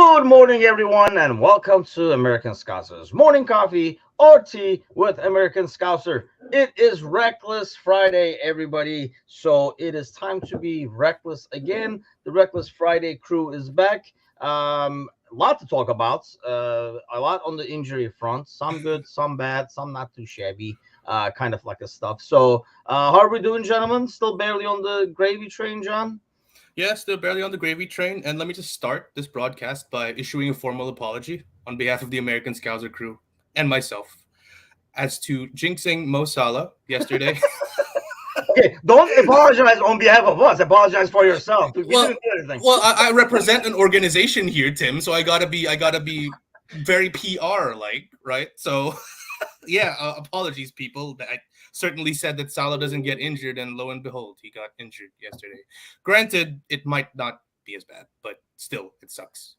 Good morning, everyone, and welcome to American Scousers Morning Coffee or Tea with American Scouser. It is Reckless Friday, everybody. So it is time to be reckless again. The Reckless Friday crew is back. A lot to talk about. A lot on the injury front. Some good, some bad, some not too shabby. Kind of like a stuff. So, how are we doing, gentlemen? Still barely on the gravy train, John? Yeah, still barely on the gravy train. And let me just start this broadcast by issuing a formal apology on behalf of the American Scouser crew and myself as to jinxing Mo Salah yesterday. Okay, don't apologize on behalf of us. Apologize for yourself. We well, didn't do anything. I represent an organization here, Tim. So I gotta be very PR like, right? So yeah, apologies, people. I certainly said that Salah doesn't get injured, and lo and behold, he got injured yesterday. Granted, it might not be as bad, but still, it sucks.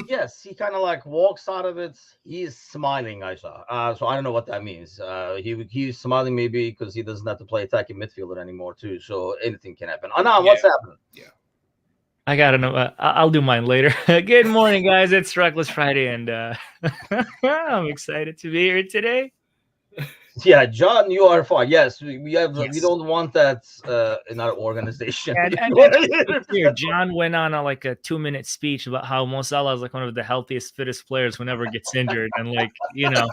Yes, he kind of like walks out of it. He's smiling. I saw. So I don't know what that means. He's smiling maybe because he doesn't have to play attacking midfielder anymore too. So anything can happen. Anand, Yeah, what's happening? yeah. I gotta know. I'll do mine later. Good morning, guys. It's Reckless Friday, and I'm excited to be here today. Yeah, John, you are fine. Yes, we have. We Yes. don't want that in our organization. And, If and, you and wanna to hear be it. clear, John went on like a 2-minute speech about how Mo Salah is like one of the healthiest, fittest players who never gets injured, and I was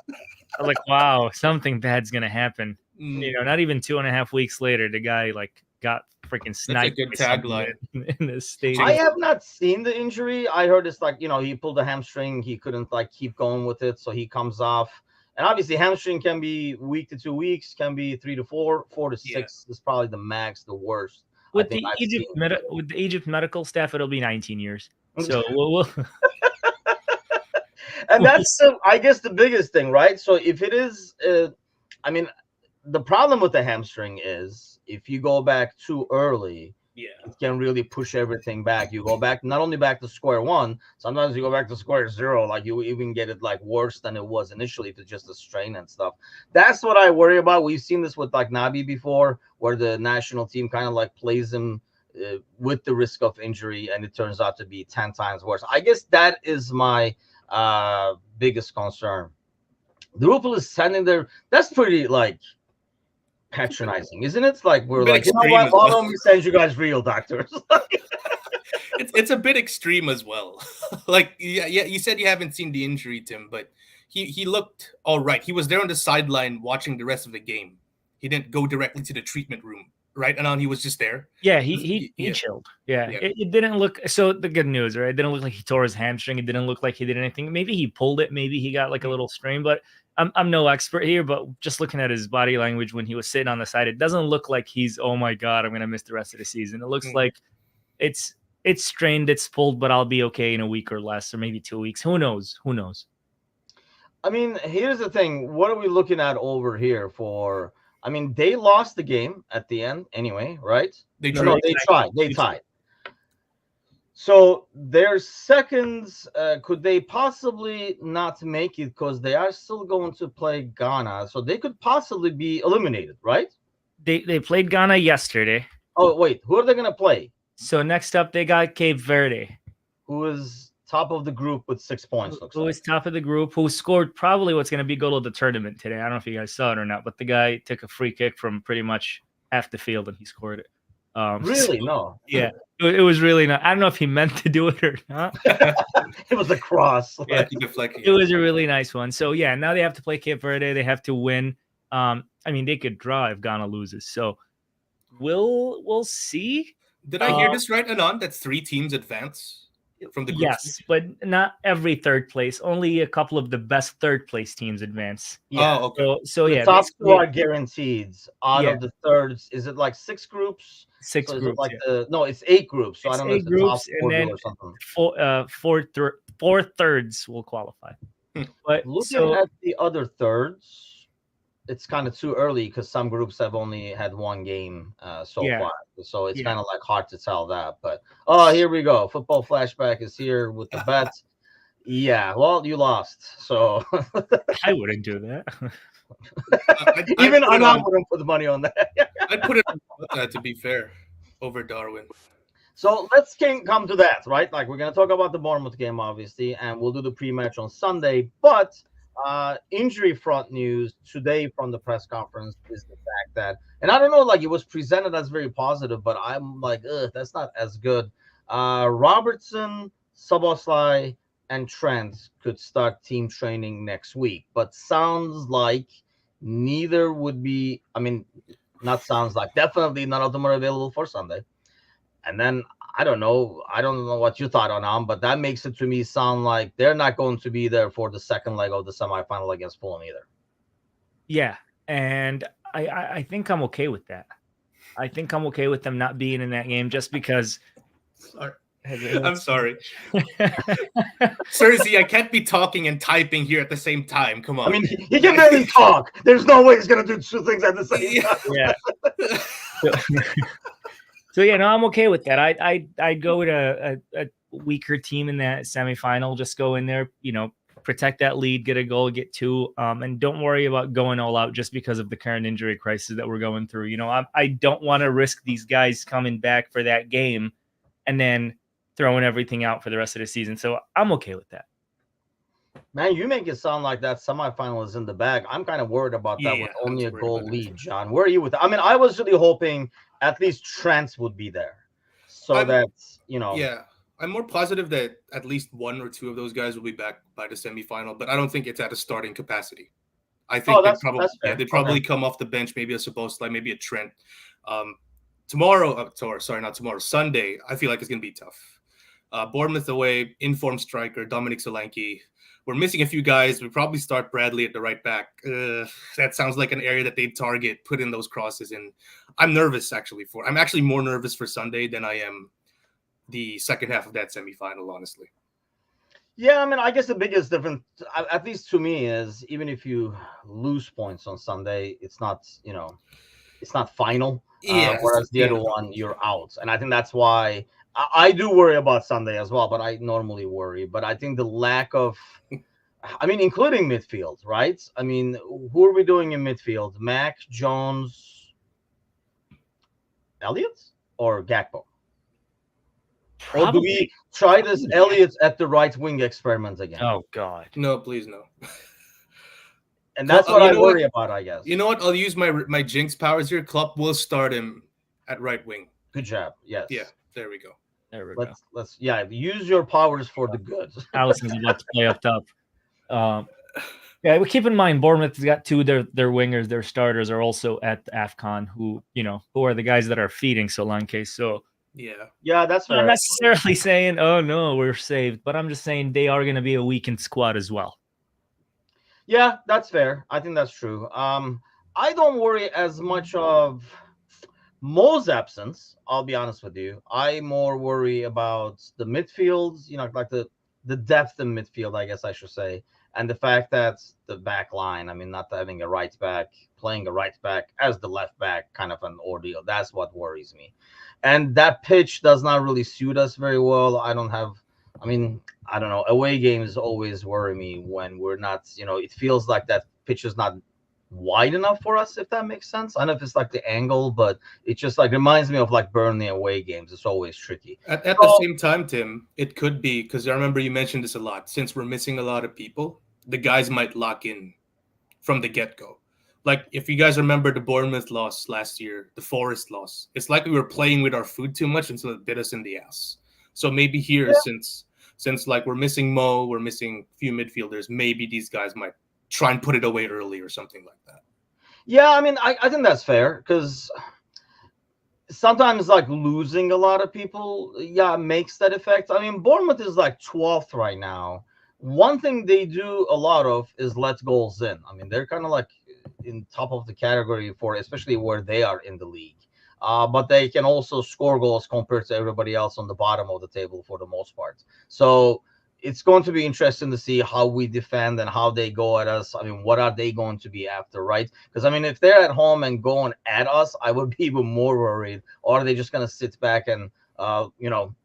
like, wow, something bad's gonna happen. Mm, Not even 2.5 weeks later, the guy like got freaking that's a sniped good by someone tagline. in the I stadium. have not seen the injury. I heard it's like, he pulled a hamstring. He couldn't like keep going with it. So he comes off. And obviously, hamstring can be week to 2 weeks, can be 3 to 4, 4 to 6 is probably the max, the worst I With think the I've Egypt seen. with the Egypt medical staff, it'll be 19 years. So we'll And we'll that's I guess the biggest thing, right? So if it is, I mean, the problem with the hamstring is if you go back too early, Yeah. it can really push everything back. You go back not only back to square one, sometimes you go back to square zero, like you even get it like worse than it was initially to just a strain and stuff. That's what I worry about. We've seen this with like Nabi before, where the national team kind of like plays him with the risk of injury, and it turns out to be 10 times worse. I guess that is my biggest concern. The Liverpool is sending their that's pretty like patronizing, isn't it? Like A we're bit like, you know extreme what? as Why well. don't we send you guys real doctors? It's a bit extreme as well. Like yeah, you said you haven't seen the injury, Tim, but he looked all right. He was there on the sideline watching the rest of the game. He didn't go directly to the treatment room, right? And he was just there. Yeah, he Yeah, chilled. Yeah, yeah. it didn't look so. The good news, right? It didn't look like he tore his hamstring. It didn't look like he did anything. Maybe he pulled it. Maybe he got like a little strain. But I'm no expert here. But just looking at his body language when he was sitting on the side, it doesn't look like he's, oh my god, I'm gonna miss the rest of the season. It looks like it's strained, it's pulled, but I'll be okay in a week or less, or maybe 2 weeks. Who knows? Who knows? I mean, here's the thing. What are we looking at over here for? I mean, they lost the game at the end anyway, right? They No, drew. no, they tried. They tied. So their seconds, could they possibly not make it because they are still going to play Ghana? So they could possibly be eliminated, right? They played Ghana yesterday. Oh, wait, who are they going to play? So next up, they got Cape Verde, Who is top of the group with 6 points? who is top of the group, who scored probably what's going to be goal of the tournament today. I don't know if you guys saw it or not, but the guy took a free kick from pretty much half the field and he scored it. Really? No. Yeah, it was really not. I don't know if he meant to do it or not. It was a cross. Yeah, Deflecting. it was a really nice one. So yeah, now they have to play Cape Verde. They have to win. I mean, they could draw if Ghana loses. So we'll see. Did I hear this right, Anand? That 3 teams advance from the group Yes, but not every third place. Only a couple of the best third place teams advance. Yeah. Oh, okay. So The yeah, top 2 basically are guaranteed. Out Yeah. of the thirds, is it like 6 groups? 6 So is groups. it like Yeah. no, it's 8 groups. So I It's don't know if 8 the top groups, 4 and do then or something. four thirds will qualify. But Looking so at the other thirds, it's kind of too early because some groups have only had 1 game so Yeah. far. So it's Yeah. kind of like hard to tell that. But here we go. Football flashback is here with the bet. Yeah, well, you lost. So I wouldn't do that. even put it Anand on- wouldn't put the money on that. I'd put it on, to be fair, over Darwin. So let's come to that, right? Like we're gonna talk about the Bournemouth game, obviously, and we'll do the pre-match on Sunday. But injury front news today from the press conference is the fact that, and I don't know, like it was presented as very positive, but I'm like, that's not as good. Robertson, Szoboszlai, and Trent could start team training next week, but sounds like neither would be. I mean, not sounds like, definitely none of them are available for Sunday. And then I don't know what you thought on them, but that makes it to me sound like they're not going to be there for the second leg of the semifinal against Fulham either. Yeah, and I think I'm okay with that. I think I'm okay with them not being in that game just because. Sorry. I'm sorry. Cersei, I can't be talking and typing here at the same time. Come on. I mean, he can barely talk. There's no way he's going to do two things at the same time. Yeah. So yeah, no, I'm okay with that. I'd go with a weaker team in that semifinal. Just go in there, protect that lead, get a goal, get two, and don't worry about going all out just because of the current injury crisis that we're going through. I don't want to risk these guys coming back for that game and then throwing everything out for the rest of the season. So I'm okay with that. Man, you make it sound like that semifinal is in the bag. I'm kind of worried about that with only a goal lead, John. Where are you with that? I mean, I was really hoping at least Trent would be there. So that's, Yeah, I'm more positive that at least one or two of those guys will be back by the semifinal, but I don't think it's at a starting capacity. I think they'd probably come off the bench, maybe a Szoboszlai, maybe a Trent. Sunday, I feel like it's going to be tough. Bournemouth away, informed striker, Dominic Solanke. We're missing a few guys. We probably start Bradley at the right back. That sounds like an area that they'd target, put in those crosses in. I'm nervous, actually. I'm actually more nervous for Sunday than I am the second half of that semifinal, honestly. Yeah, I mean, I guess the biggest difference, at least to me, is even if you lose points on Sunday, it's not, it's not final. Whereas the other one, you're out. And I think that's why I do worry about Sunday as well, but I normally worry. But I think the lack of, including midfield, right? I mean, who are we doing in midfield? Mac, Jones, Elliott, or Gakpo? Probably. Or do we try this Elliott at the right wing experiment again? Oh, God. No, please, no. And that's what I worry about, I guess. You know what? I'll use my jinx powers here. Klopp will start him at right wing. Good job. Yes. Yeah, there we go. Let's use your powers for the good. Allison's about to play up top. Keep in mind Bournemouth has got two of their wingers, their starters are also at AFCON who are the guys that are feeding Solanke. So yeah, that's fair. I'm not necessarily saying, oh no, we're saved, but I'm just saying they are going to be a weakened squad as well. Yeah, that's fair. I think that's true. I don't worry as much of Mo's absence. I'll be honest with you. I more worry about the midfields, like the depth in midfield, I guess I should say, and the fact that the back line, not having a right back, playing a right back as the left back, kind of an ordeal. That's what worries me. And that pitch does not really suit us very well. I don't know. Away games always worry me when we're not, it feels like that pitch is not wide enough for us, if that makes sense. I don't know if it's like the angle, but it just like reminds me of like Burnley away games. It's always tricky. At the same time, Tim, it could be, because I remember you mentioned this a lot, since we're missing a lot of people, the guys might lock in from the get-go. Like, if you guys remember the Bournemouth loss last year, the Forest loss, it's like we were playing with our food too much, and so it bit us in the ass. So maybe here, since like we're missing Mo, we're missing a few midfielders, maybe these guys might try and put it away early or something like that. Yeah, I think that's fair, because sometimes like losing a lot of people, makes that effect. Bournemouth is like 12th right now. One thing they do a lot of is let goals in. They're kind of like in top of the category for especially where they are in the league. But they can also score goals compared to everybody else on the bottom of the table for the most part. So it's going to be interesting to see how we defend and how they go at us. What are they going to be after, right? Because, if they're at home and going at us, I would be even more worried. Or are they just going to sit back and,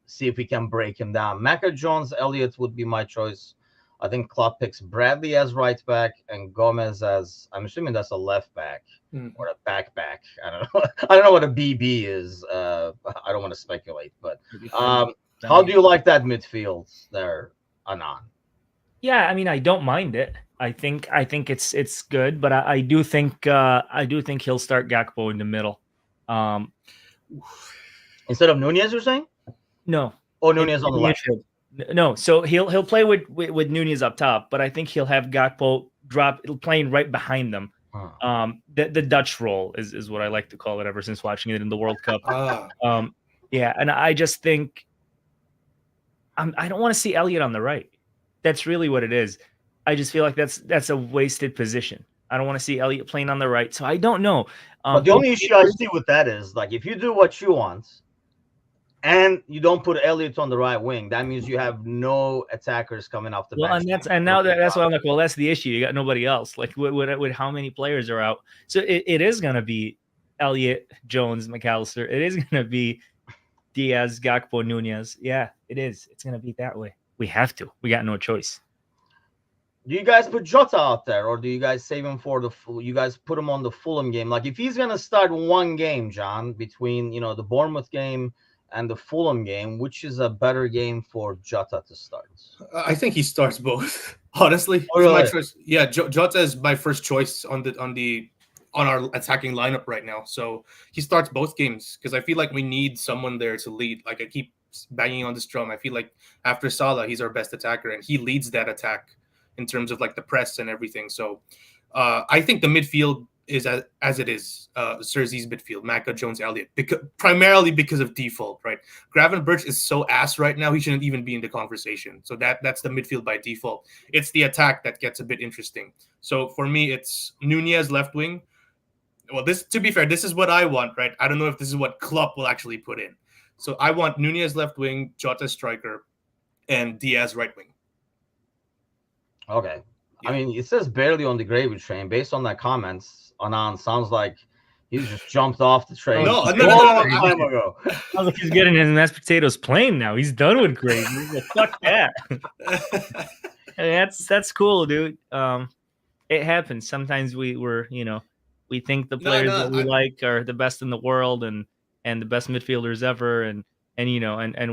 see if we can break him down? Macca, Jones, Elliott would be my choice. I think Klopp picks Bradley as right back and Gomez as, I'm assuming that's a left back or a back. I don't know. I don't know what a BB is. I don't want to speculate, but How do you like that midfield there, Anan? Yeah, I mean, I don't mind it. I think it's good, but I do think he'll start Gakpo in the middle. Instead of Nunez, you're saying? No. Oh, Nunez on the left. No, so he'll play with Nunez up top, but I think he'll have Gakpo playing right behind them. The Dutch role is what I like to call it ever since watching it in the World Cup. Yeah, and I just think I don't want to see Elliott on the right. That's really what it is. I just feel like that's a wasted position. I don't want to see Elliott playing on the right, so I don't know. But the only issue I see with that is, like, if you do what you want and you don't put Elliott on the right wing, that means you have no attackers coming off the bench. That's why I'm like, well, that's the issue. You got nobody else. Like, with how many players are out? So it is going to be Elliott, Jones, McAllister. It is going to be Diaz, Gakpo, Nunez. Yeah, it is. It's going to be that way. We have to. We got no choice. Do you guys put Jota out there, or do you guys save him for you guys put him on the Fulham game? Like, if he's going to start one game, John, between, the Bournemouth game and the Fulham game, which is a better game for Jota to start? I think he starts both. Honestly, really? My choice. Yeah, Jota is my first choice on our attacking lineup right now. So he starts both games because I feel like we need someone there to lead. Like, I keep banging on this drum. I feel like after Salah, he's our best attacker, and he leads that attack in terms of like the press and everything. So I think the midfield is as it is, Serzi's midfield, Maka, Jones, Elliott, primarily because of default, right? Gravenberch is so ass right now, he shouldn't even be in the conversation. So that's the midfield by default. It's the attack that gets a bit interesting. So for me, it's Nunez left wing. Well, to be fair, this is what I want, right? I don't know if this is what Klopp will actually put in. So I want Nunez left wing, Jota striker, and Diaz right wing. Okay. Yeah. I mean, it says barely on the gravy train. Based on that comments, Anan sounds like he's just jumped off the train. No. Time ago. Sounds like he's getting his mashed potatoes plain now. He's done with gravy. Like, fuck that. That's cool, dude. It happens. Sometimes we think the players that we like are the best in the world and the best midfielders ever, and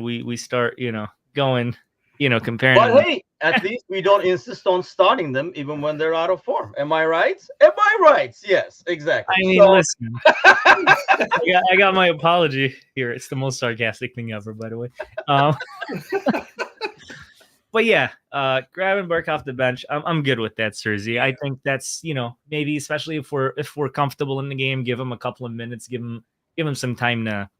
we start going comparing. But hey, at least we don't insist on starting them even when they're out of form. Am I right? Am I right? Yes, exactly. I mean, listen, I got my apology here. It's the most sarcastic thing ever, by the way. But yeah, Gravenberch off the bench, I'm good with that, Serzi. I think that's maybe, especially if we're comfortable in the game, give him a couple of minutes, give him some time to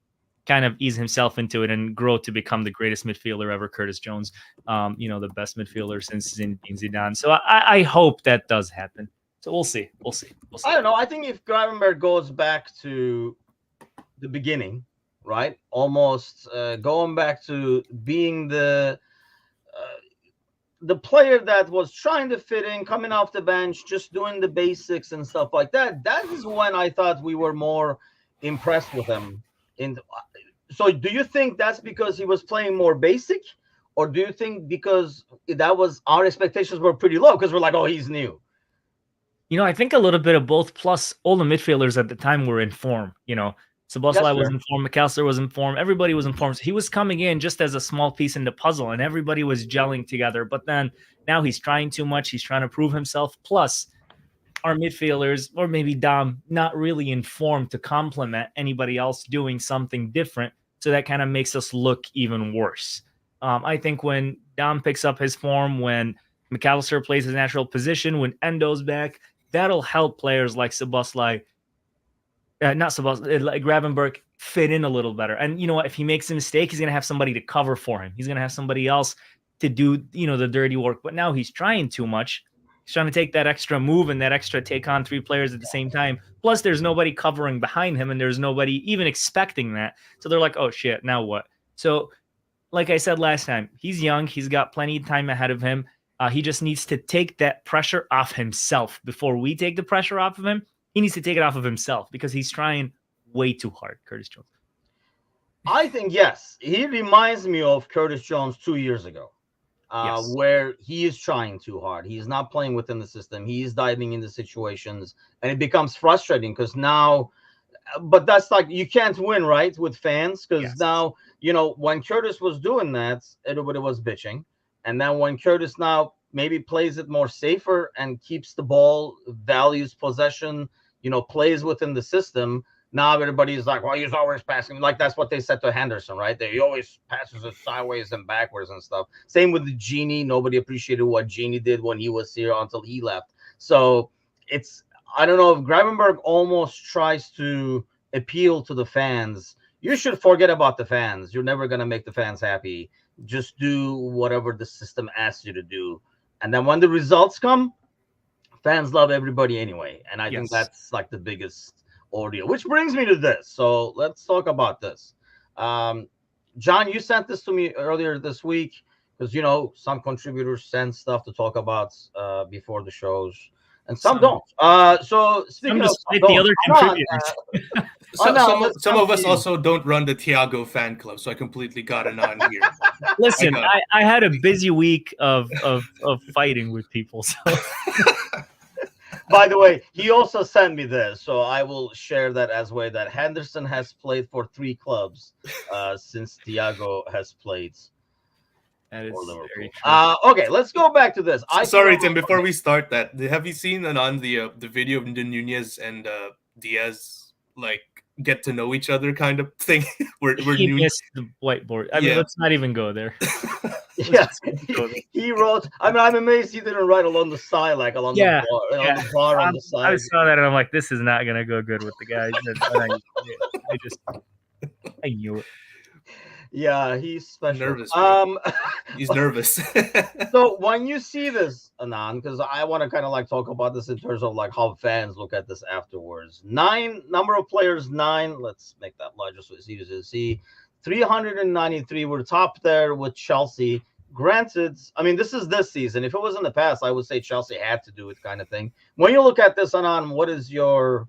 kind of ease himself into it and grow to become the greatest midfielder ever, Curtis Jones. The best midfielder since Zinedine Zidane. So I hope that does happen. So we'll see. I don't know. I think if Gravenberch goes back to the beginning, right? Almost going back to being the player that was trying to fit in, coming off the bench, just doing the basics and stuff like that. That is when I thought we were more impressed with him. So do you think that's because he was playing more basic, or do you think because that was our expectations were pretty low because we're like, oh, he's new? I think a little bit of both. Plus, all the midfielders at the time were in form. Szoboszlai was in form, McAllister was in form, everybody was in form. So he was coming in just as a small piece in the puzzle, and everybody was gelling together. But then now he's trying too much. He's trying to prove himself. Plus, our midfielders, or maybe Dom, not really in form to complement anybody else doing something different. So that kind of makes us look even worse. I think when Dom picks up his form, when McAllister plays his natural position, when Endo's back, that'll help players like Szoboszlai, like Gravenberch, fit in a little better. And you know what? If he makes a mistake, he's going to have somebody to cover for him. He's going to have somebody else to do, the dirty work. But now he's trying too much. He's trying to take that extra move and that extra take on three players at the same time. Plus, there's nobody covering behind him, and there's nobody even expecting that. So they're like, oh, shit, now what? So, like I said last time, he's young. He's got plenty of time ahead of him. He just needs to take that pressure off himself. Before we take the pressure off of him, he needs to take it off of himself because he's trying way too hard, Curtis Jones. I think, yes. He reminds me of Curtis Jones 2 years ago. Yes. Where he is trying too hard. He's not playing within the system. He is diving into situations, and it becomes frustrating because now but that's like you can't win, right, with fans, because Yes. now when Curtis was doing that, everybody was bitching, and then when Curtis now maybe plays it more safer and keeps the ball, values possession, plays within the system. Now everybody's like, well, he's always passing. Like that's what they said to Henderson, right? He always passes it sideways and backwards and stuff. Same with the Genie. Nobody appreciated what Genie did when he was here until he left. So I don't know if Gravenberg almost tries to appeal to the fans. You should forget about the fans. You're never going to make the fans happy. Just do whatever the system asks you to do. And then when the results come, fans love everybody anyway. And I think that's like the biggest ordeal, which brings me to this. So let's talk about this. John, you sent this to me earlier this week because, some contributors send stuff to talk about before the shows. And some don't. So speaking of the other contributors. Some of us also don't run the Thiago fan club, so I completely got it on here. Listen, I had a busy week of fighting with people. So. By the way, he also sent me this, so I will share that as well. That Henderson has played for 3 clubs since Thiago has played. That is very true. Okay, let's go back to this. Sorry, Tim. Before we start that, have you seen on the video of Nunez and Diaz like get to know each other kind of thing? where he missed the whiteboard. I mean, let's not even go there. Yeah, he wrote. I mean, I'm amazed he didn't write along the side, like along the bar on the side. I saw that and I'm like, this is not gonna go good with the guys. I knew it. Yeah, he's special. Nervous. He's nervous. So when you see this, Anand, because I want to kind of like talk about this in terms of like how fans look at this afterwards. 9 number of players, 9. Let's make that larger so it's easier to see. 393. We're top there with Chelsea. Granted, I mean, this is this season. If it was in the past, I would say Chelsea had to do it kind of thing. When you look at this, Anand, what is your,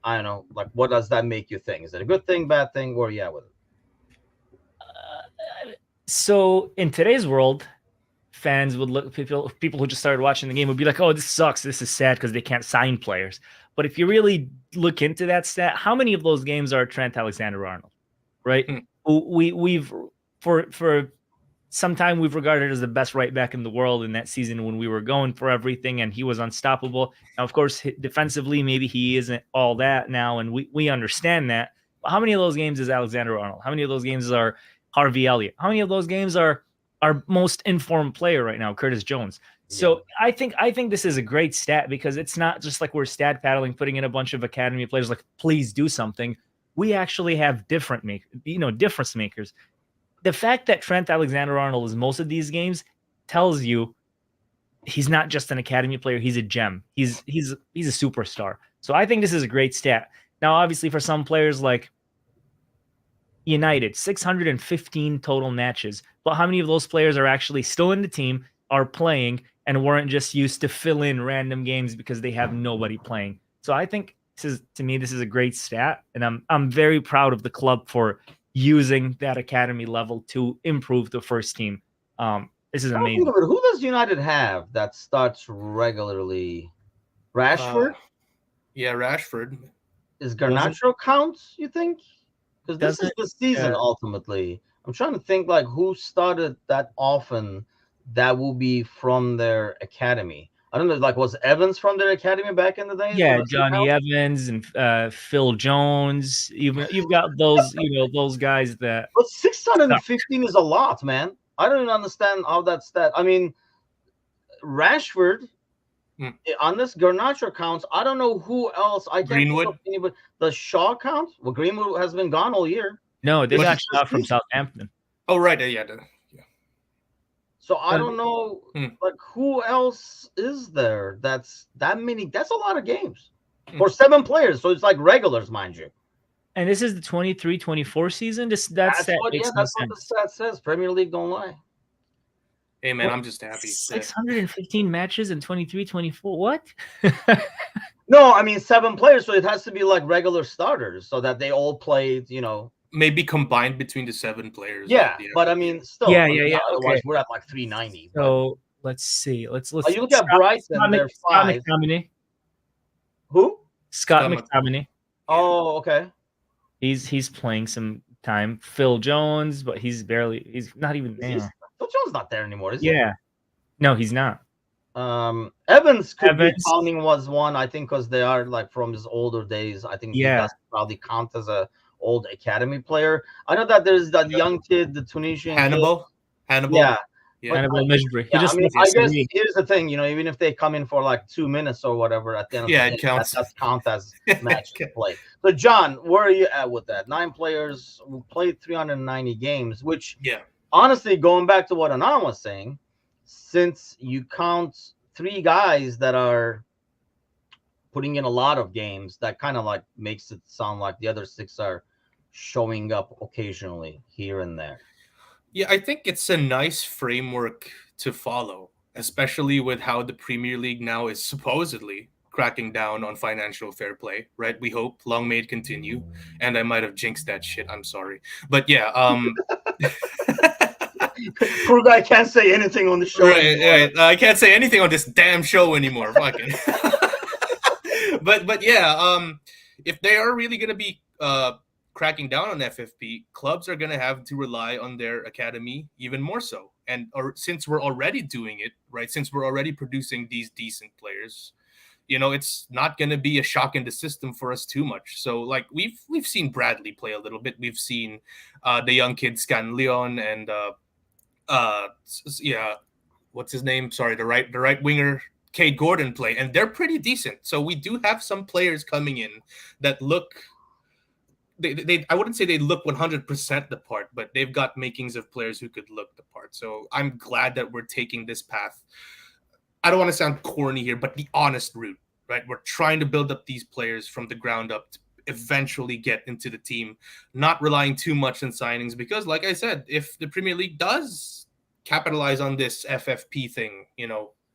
I don't know, like what does that make you think? Is it a good thing, bad thing? Where are you at with it? So in today's world, fans would look, people who just started watching the game would be like, oh, this sucks. This is sad because they can't sign players. But if you really look into that stat, how many of those games are Trent Alexander-Arnold, right? We've for some time we've regarded as the best right back in the world in that season when we were going for everything and he was unstoppable. Now, of course, defensively, maybe he isn't all that now, and we understand that. But how many of those games is Alexander-Arnold? How many of those games are Harvey Elliott? How many of those games are our most informed player right now, Curtis Jones? So I think this is a great stat because it's not just like we're stat paddling, putting in a bunch of academy players like, please do something. We actually have difference makers. The fact that Trent Alexander-Arnold is most of these games tells you he's not just an academy player. He's a gem. He's a superstar. So I think this is a great stat. Now, obviously, for some players like United, 615 total matches. But how many of those players are actually still in the team, are playing, and weren't just used to fill in random games because they have nobody playing? So I think this is a great stat, and I'm very proud of the club for using that academy level to improve the first team. This is amazing. Who does United have that starts regularly? Rashford? Yeah, Rashford. Is Garnacho counts, you think? Because this is the season, ultimately. I'm trying to think, like, who started that often that will be from their academy. I don't know, like, was Evans from their academy back in the day? Yeah, Johnny Evans and Phil Jones. You've got those, those guys that. But 615 is a lot, man. I don't even understand how that's that. I mean, Rashford on this Garnacho counts. I don't know who else. I can't Greenwood. Think of anybody. Does Shaw count? Well, Greenwood has been gone all year. No, they got Shaw from Southampton. Oh, right. Yeah. So I don't know, like, who else is there? That's that many. That's a lot of games for 7 players. So it's like regulars, mind you. And this is the 23-24 season. That's what the stat says. Premier League don't lie. Hey, man, I'm just happy. 615 matches in 23-24. What? No, I mean 7 players, so it has to be like regular starters, so that they all played. Maybe combined between the 7 players. Yeah, but I mean, still. Yeah. Otherwise, we're at like 390. So let's see. Let's. Oh, you look at Brighton. They're 5. McTominay. Who? Scott McTominay. Oh, okay. He's playing some time. Phil Jones, but he's not even Phil Jones not there anymore, is he? Yeah. No, he's not. Evans could be Evans. counting was one, I think, because they are like from his older days. I think he does probably count as a old academy player. I know that there's that young kid, the Tunisian Hannibal. Yeah. Hannibal Mejbri. Yeah, I mean, I guess here's the thing, even if they come in for like 2 minutes or whatever at the end of the day, it counts. That counts as match play. So, John, where are you at with that? 9 players who played 390 games, which, honestly, going back to what Anand was saying, since you count 3 guys that are putting in a lot of games, that kind of like makes it sound like the other 6 are showing up occasionally here and there. Yeah, I think it's a nice framework to follow, especially with how the Premier League now is supposedly cracking down on financial fair play, right? We hope. Long may it continue. And I might have jinxed that shit. I'm sorry. But yeah, poor guy can't say anything on the show. Right. I can't say anything on this damn show anymore. Fucking. But yeah, if they are really going to be cracking down on FFP, clubs are going to have to rely on their academy even more so. And since we're already doing it, right, since we're already producing these decent players, it's not going to be a shock in the system for us too much. So, like, we've seen Bradley play a little bit. We've seen the young kid Scan Leon and what's his name? Sorry, the right winger Cade Gordon play, and they're pretty decent. So we do have some players coming in that look. I wouldn't say they look 100% the part, but they've got makings of players who could look the part. So I'm glad that we're taking this path. I don't want to sound corny here, but the honest route, right? We're trying to build up these players from the ground up to eventually get into the team, not relying too much on signings, because like I said, if the Premier League does capitalize on this FFP thing,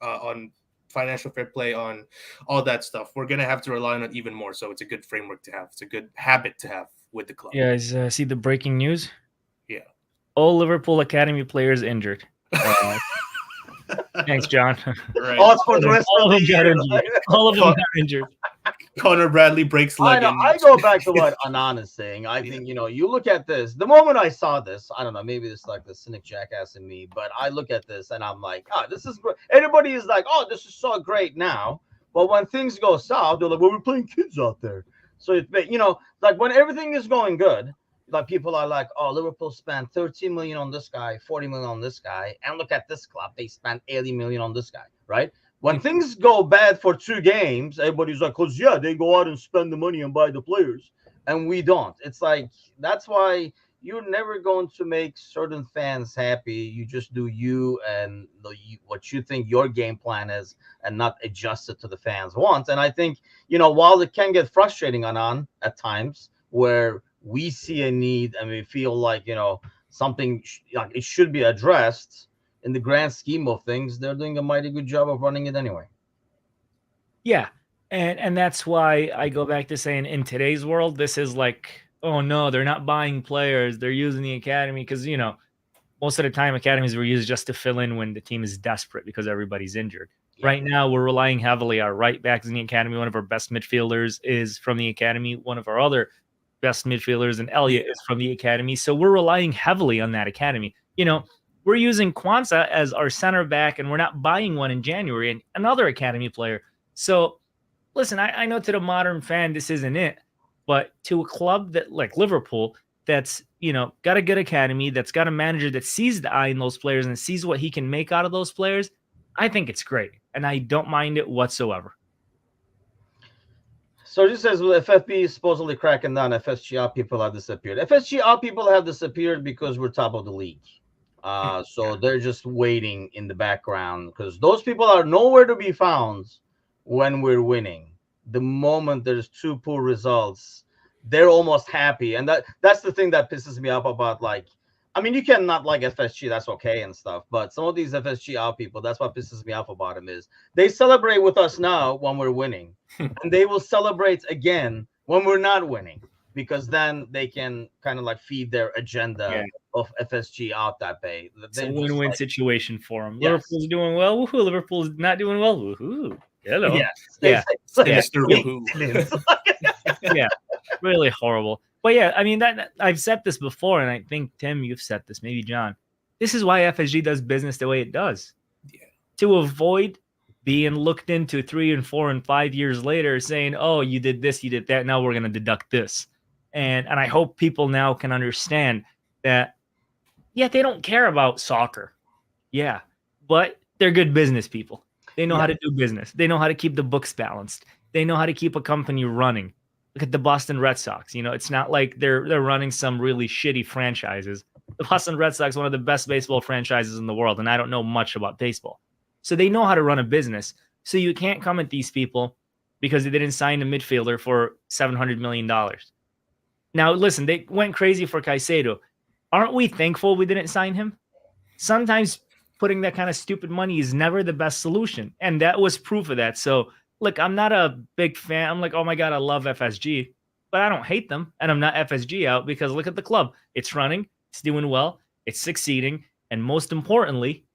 on financial fair play, on all that stuff, we're going to have to rely on it even more. So it's a good framework to have. It's a good habit to have with the club. Yeah, guys, see the breaking news? Yeah. All Liverpool Academy players injured. Thanks, John. Right. All of them got injured. All of them got injured. Connor Bradley breaks leg. I go back to what Anand is saying. I think, you look at this. The moment I saw this, I don't know, maybe it's like the cynic jackass in me, but I look at this and I'm like, this is great. Everybody is like, this is so great now. But when things go south, they're like, well, we're playing kids out there. So, like when everything is going good, like people are like, Liverpool spent 13 million on this guy, 40 million on this guy. And look at this club. They spent 80 million on this guy, right? When things go bad for 2 games, everybody's like, they go out and spend the money and buy the players. And we don't. It's like, that's why you're never going to make certain fans happy. You just do you and what you think your game plan is and not adjust it to the fans' wants. And I think, while it can get frustrating at times where we see a need and we feel like, something it should be addressed, in the grand scheme of things, they're doing a mighty good job of running it anyway. Yeah. And that's why I go back to saying in today's world, this is like, oh no, they're not buying players. They're using the academy because, most of the time academies were used just to fill in when the team is desperate because everybody's injured. Yeah. Right now, we're relying heavily on our right backs in the academy. One of our best midfielders is from the academy. One of our other best midfielders, and Elliott, is from the academy. So we're relying heavily on that academy. We're using Kwanzaa as our center back, and we're not buying one in January, and another academy player. So, listen, I know to the modern fan, this isn't it, but to a club that like Liverpool, that's, got a good academy, that's got a manager that sees the eye in those players and sees what he can make out of those players, I think it's great, and I don't mind it whatsoever. So this says FFP is supposedly cracking down. FSGR people have disappeared. FSGR people have disappeared because we're top of the league. So they're just waiting in the background because those people are nowhere to be found when we're winning. The moment there's 2 poor results, they're almost happy. And that's the thing that pisses me off about, like, I mean, you can not like FSG, that's okay and stuff, but some of these FSGR people, that's what pisses me off about them is they celebrate with us now when we're winning, and they will celebrate again when we're not winning, because then they can kind of like feed their agenda of FSG out that way. It's a win-win situation for them. Yes. Liverpool's doing well, woohoo. Liverpool's not doing well, woohoo. Hello. Yes. Yeah. Mr. Woohoo. Yeah. really horrible. But yeah, I mean that I've said this before, and I think Tim, you've said this, maybe John. This is why FSG does business the way it does. Yeah. To avoid being looked into 3 and 4 and 5 years later, saying, "Oh, you did this, you did that. Now we're going to deduct this." And I hope people now can understand that. Yeah, they don't care about soccer. Yeah, but they're good business people. They know how to do business. They know how to keep the books balanced. They know how to keep a company running. Look at the Boston Red Sox. You know, it's not like they're running some really shitty franchises. The Boston Red Sox, one of the best baseball franchises in the world, and I don't know much about baseball. So they know how to run a business. So you can't come at these people because they didn't sign a midfielder for $700 million. Now, listen, they went crazy for Caicedo. Aren't we thankful we didn't sign him? Sometimes putting that kind of stupid money is never the best solution. And that was proof of that. So, look, I'm not a big fan. I'm like, oh my God, I love FSG. But I don't hate them. And I'm not FSG out because look at the club. It's running. It's doing well. It's succeeding. And most importantly,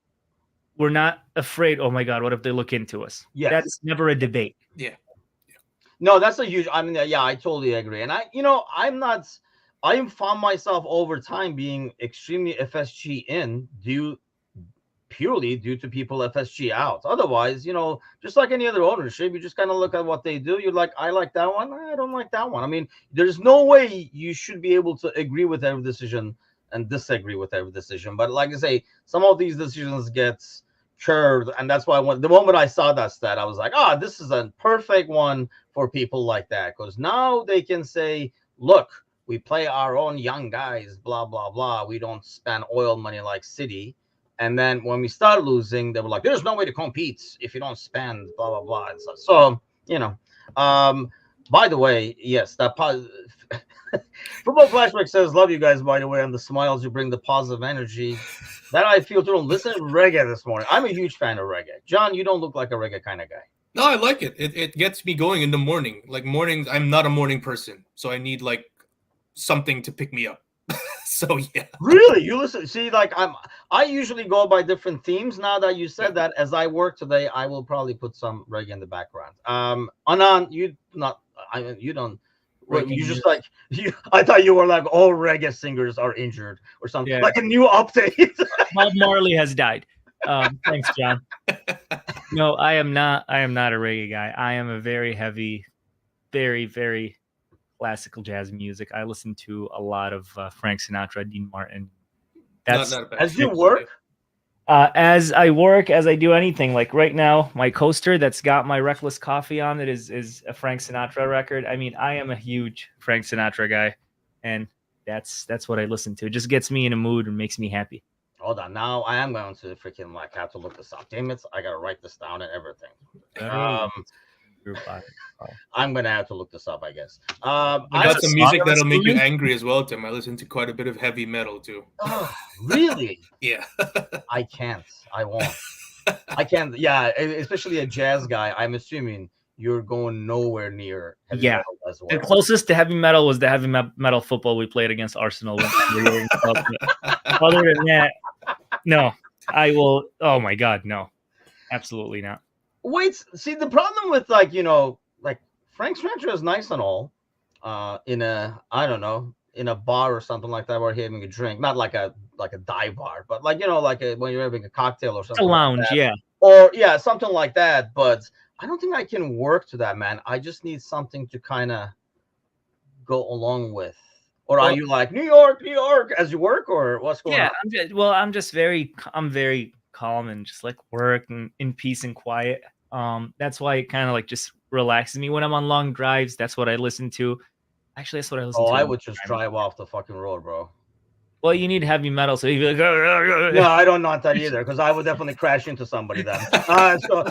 we're not afraid, oh my God, what if they look into us? Yes. That's never a debate. Yeah. No, that's a huge, I mean, yeah, I totally agree. And I found myself over time being extremely FSG in purely due to people FSG out. Otherwise, just like any other ownership, you just kind of look at what they do. You're like, I like that one. I don't like that one. I mean, there's no way you should be able to agree with every decision and disagree with every decision. But like I say, some of these decisions get curved. And that's why the moment I saw that stat, I was like, this is a perfect one for people like that. Because now they can say, look, we play our own young guys, blah, blah, blah. We don't spend oil money like City. And then when we start losing, they were like, there's no way to compete if you don't spend, blah, blah, blah. And so by the way, yes, that Football Flashback says, love you guys, by the way, and the smiles you bring, the positive energy. That I feel to listen to reggae this morning. I'm a huge fan of reggae. John, you don't look like a reggae kind of guy. No, I like it. It gets me going in the morning. Like mornings, I'm not a morning person. So I need like something to pick me up. So yeah. Really? You listen? See, like I usually go by different themes. Now that you said that, as I work today, I will probably put some reggae in the background. Anand, you don't. You just like you. I thought you were like all reggae singers are injured or something. Yeah. Like a new update. Bob Marley has died. Thanks, John. No, I am not a reggae guy. I am a very heavy, very, very classical jazz music. I listen to a lot of Frank Sinatra, Dean Martin. That's as you work. As I work, as I do anything, like right now, my coaster that's got my Reckless Coffee on it is a Frank Sinatra record. I mean, I am a huge Frank Sinatra guy, and that's what I listen to. It just gets me in a mood and makes me happy. Hold on, now I am going to freaking have to look this up. Damn it, I gotta write this down and everything. I'm gonna have to look this up, I guess. I got some music that'll make you angry as well, Tim. I listen to quite a bit of heavy metal too. Oh, really? Yeah. I can't. I won't. I can't. Yeah, especially a jazz guy. I'm assuming you're going nowhere near heavy metal as well. The closest to heavy metal was the heavy metal football we played against Arsenal. Other than that, no. I will. Oh my God, no. Absolutely not. Wait, see, the problem with like Frank Sinatra is nice and all, in a bar or something like that where you're having a drink, not like a dive bar, but when you're having a cocktail or something. A lounge, like that. Yeah. Or something like that. But I don't think I can work to that, man. I just need something to kind of go along with. Or are you like New York as you work, or what's going on? I'm very calm and just like work and in peace and quiet. That's why it kind of like just relaxes me when I'm on long drives. That's what I listen to. Actually, that's what I listen to. I would just drive off the fucking road, bro. Well, you need heavy metal, so you'd be like, no, I don't want that either, because I would definitely crash into somebody then. So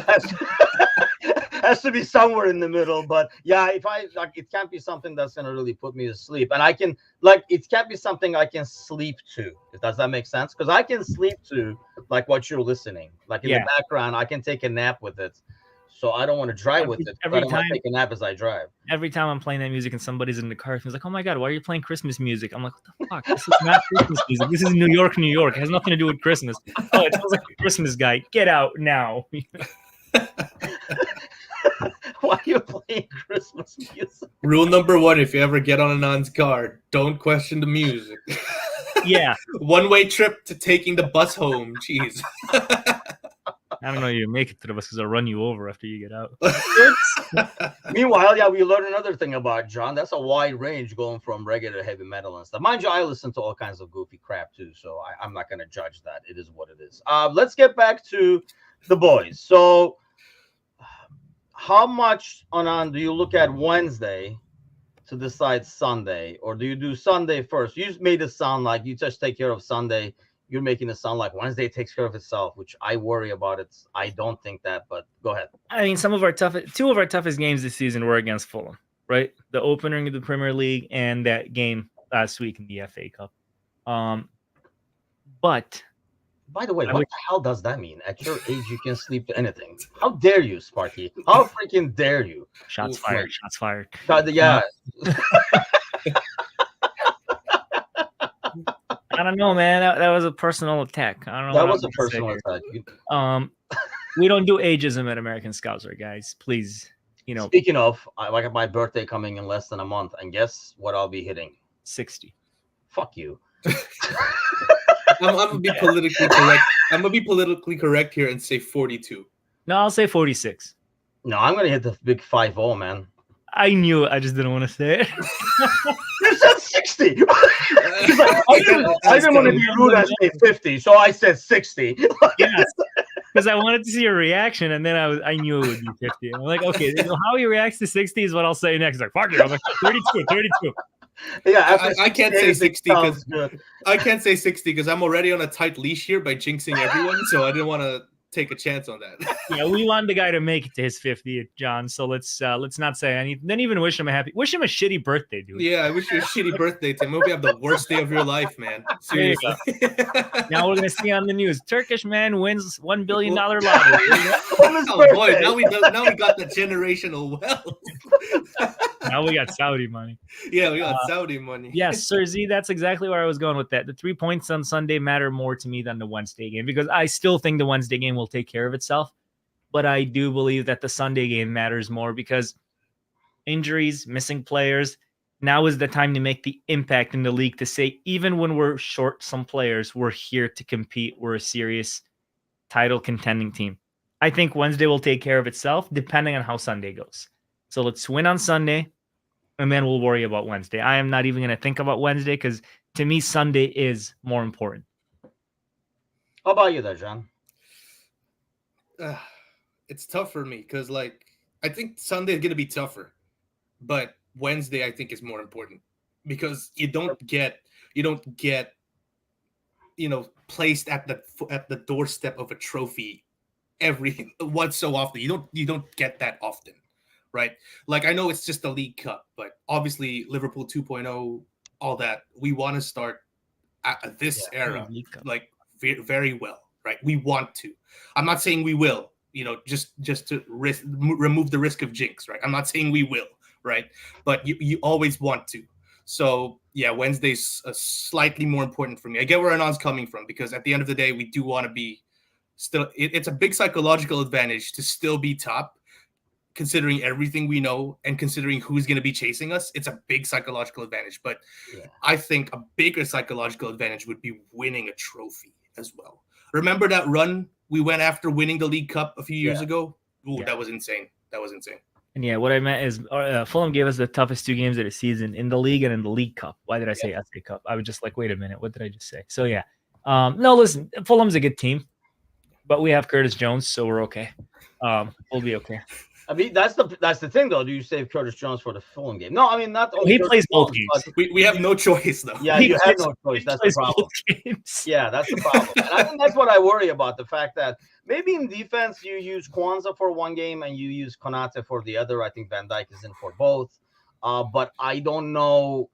has to be somewhere in the middle. But yeah, if I it can't be something that's gonna really put me to sleep, and I can it can't be something I can sleep to. Does that make sense? Because I can sleep to like what you're listening, like in the background. I can take a nap with it. So I don't want to drive with it. I don't want to take a nap as I drive. Every time I'm playing that music and somebody's in the car, he's like, "Oh my God, why are you playing Christmas music?" I'm like, "What the fuck? This is not Christmas music. This is New York, New York. It has nothing to do with Christmas." Oh, it sounds like a Christmas guy. Get out now. Why are you playing Christmas music? Rule number 1: if you ever get on Anand's car, don't question the music. Yeah. One-way trip to taking the bus home. Jeez. I don't know you make it to the bus because I'll run you over after you get out. Meanwhile, yeah, we learned another thing about John. That's a wide range going from regular heavy metal and stuff. Mind you, I listen to all kinds of goofy crap too, so I'm not going to judge that. It is what it is. Let's get back to the boys. So, how much, Anand, do you look at Wednesday to decide Sunday, or do you do Sunday first? You just made it sound like you just take care of Sunday. You're making it sound like Wednesday takes care of itself, which I worry about. I don't think that, but go ahead. I mean, two of our toughest games this season were against Fulham, right? The opener of the Premier League and that game last week in the FA Cup. But by the way, what the hell does that mean? At your age, you can sleep to anything. How dare you, Sparky? How freaking dare you? Shots fired. Shots fired. Yeah. I don't know, man. That was a personal attack. I don't know. That was a personal attack. We don't do ageism at American Scouts, right, guys? Please, Speaking of, I got my birthday coming in less than a month, and guess what I'll be hitting? 60. Fuck you. I'm gonna be politically correct. I'm gonna be politically correct here and say 42. No, I'll say 46. No, I'm gonna hit the big 5-0, man. I knew it. I just didn't want to say it. You said 60. He's like, I didn't want to be rude and say 50, so I said 60. Yes, because I wanted to see your reaction, and then I knew it would be 50. I'm like, okay, how he reacts to 60 is what I'll say next. He's like, fuck it. I was like, 32. Yeah, I can't say 60 because I can't say 60 because I'm already on a tight leash here by jinxing everyone, so I didn't want to take a chance on that. Yeah, we want the guy to make it to his 50th, John. So let's not say anything. Then even wish him a shitty birthday, dude. Yeah, I wish you a shitty birthday, Tim. Hope you have the worst day of your life, man. Seriously. Now we're gonna see on the news: Turkish man wins $1 billion lottery. Oh boy, now we got the generational wealth. Now we got Saudi money. Yeah, we got Saudi money. Yes, Sir Z, that's exactly where I was going with that. The 3 points on Sunday matter more to me than the Wednesday game because I still think the Wednesday game will take care of itself. But I do believe that the Sunday game matters more because injuries, missing players, now is the time to make the impact in the league to say, even when we're short some players, we're here to compete. We're a serious title contending team. I think Wednesday will take care of itself depending on how Sunday goes. So let's win on Sunday, and then we'll worry about Wednesday. I am not even going to think about Wednesday because to me, Sunday is more important. How about you there, John? It's tough for me because, I think Sunday is going to be tougher, but Wednesday I think is more important because you don't get placed at the doorstep of a trophy once so often. You don't get that often. Right. I know it's just the League Cup, but obviously Liverpool 2.0, all that, we want to start at this era, very well. Right. We want to. I'm not saying we will, just to remove the risk of jinx. Right. I'm not saying we will. Right. But you always want to. So, yeah, Wednesday's slightly more important for me. I get where Anand's coming from because at the end of the day, we do want to be still. It's a big psychological advantage to still be top. Considering everything we know and considering who's going to be chasing us, it's a big psychological advantage. But I think a bigger psychological advantage would be winning a trophy as well. Remember that run we went after winning the League Cup a few years ago? Ooh, that was insane. And yeah, what I meant is Fulham gave us the toughest 2 games of the season in the league and in the League Cup. Why did I say FA Cup? I was just like, wait a minute, what did I just say? So yeah, no, listen, Fulham's a good team, but we have Curtis Jones, so we're okay. We'll be okay. I mean, that's the thing, though. Do you save Curtis Jones for the Fulham game? No, I mean, not only he plays both games. We have no choice, though. Yeah, you have no choice. That's the problem. Yeah, that's the problem. And I think that's what I worry about, the fact that maybe in defense you use Kwanzaa for one game and you use Konate for the other. I think Van Dijk is in for both. But I don't know.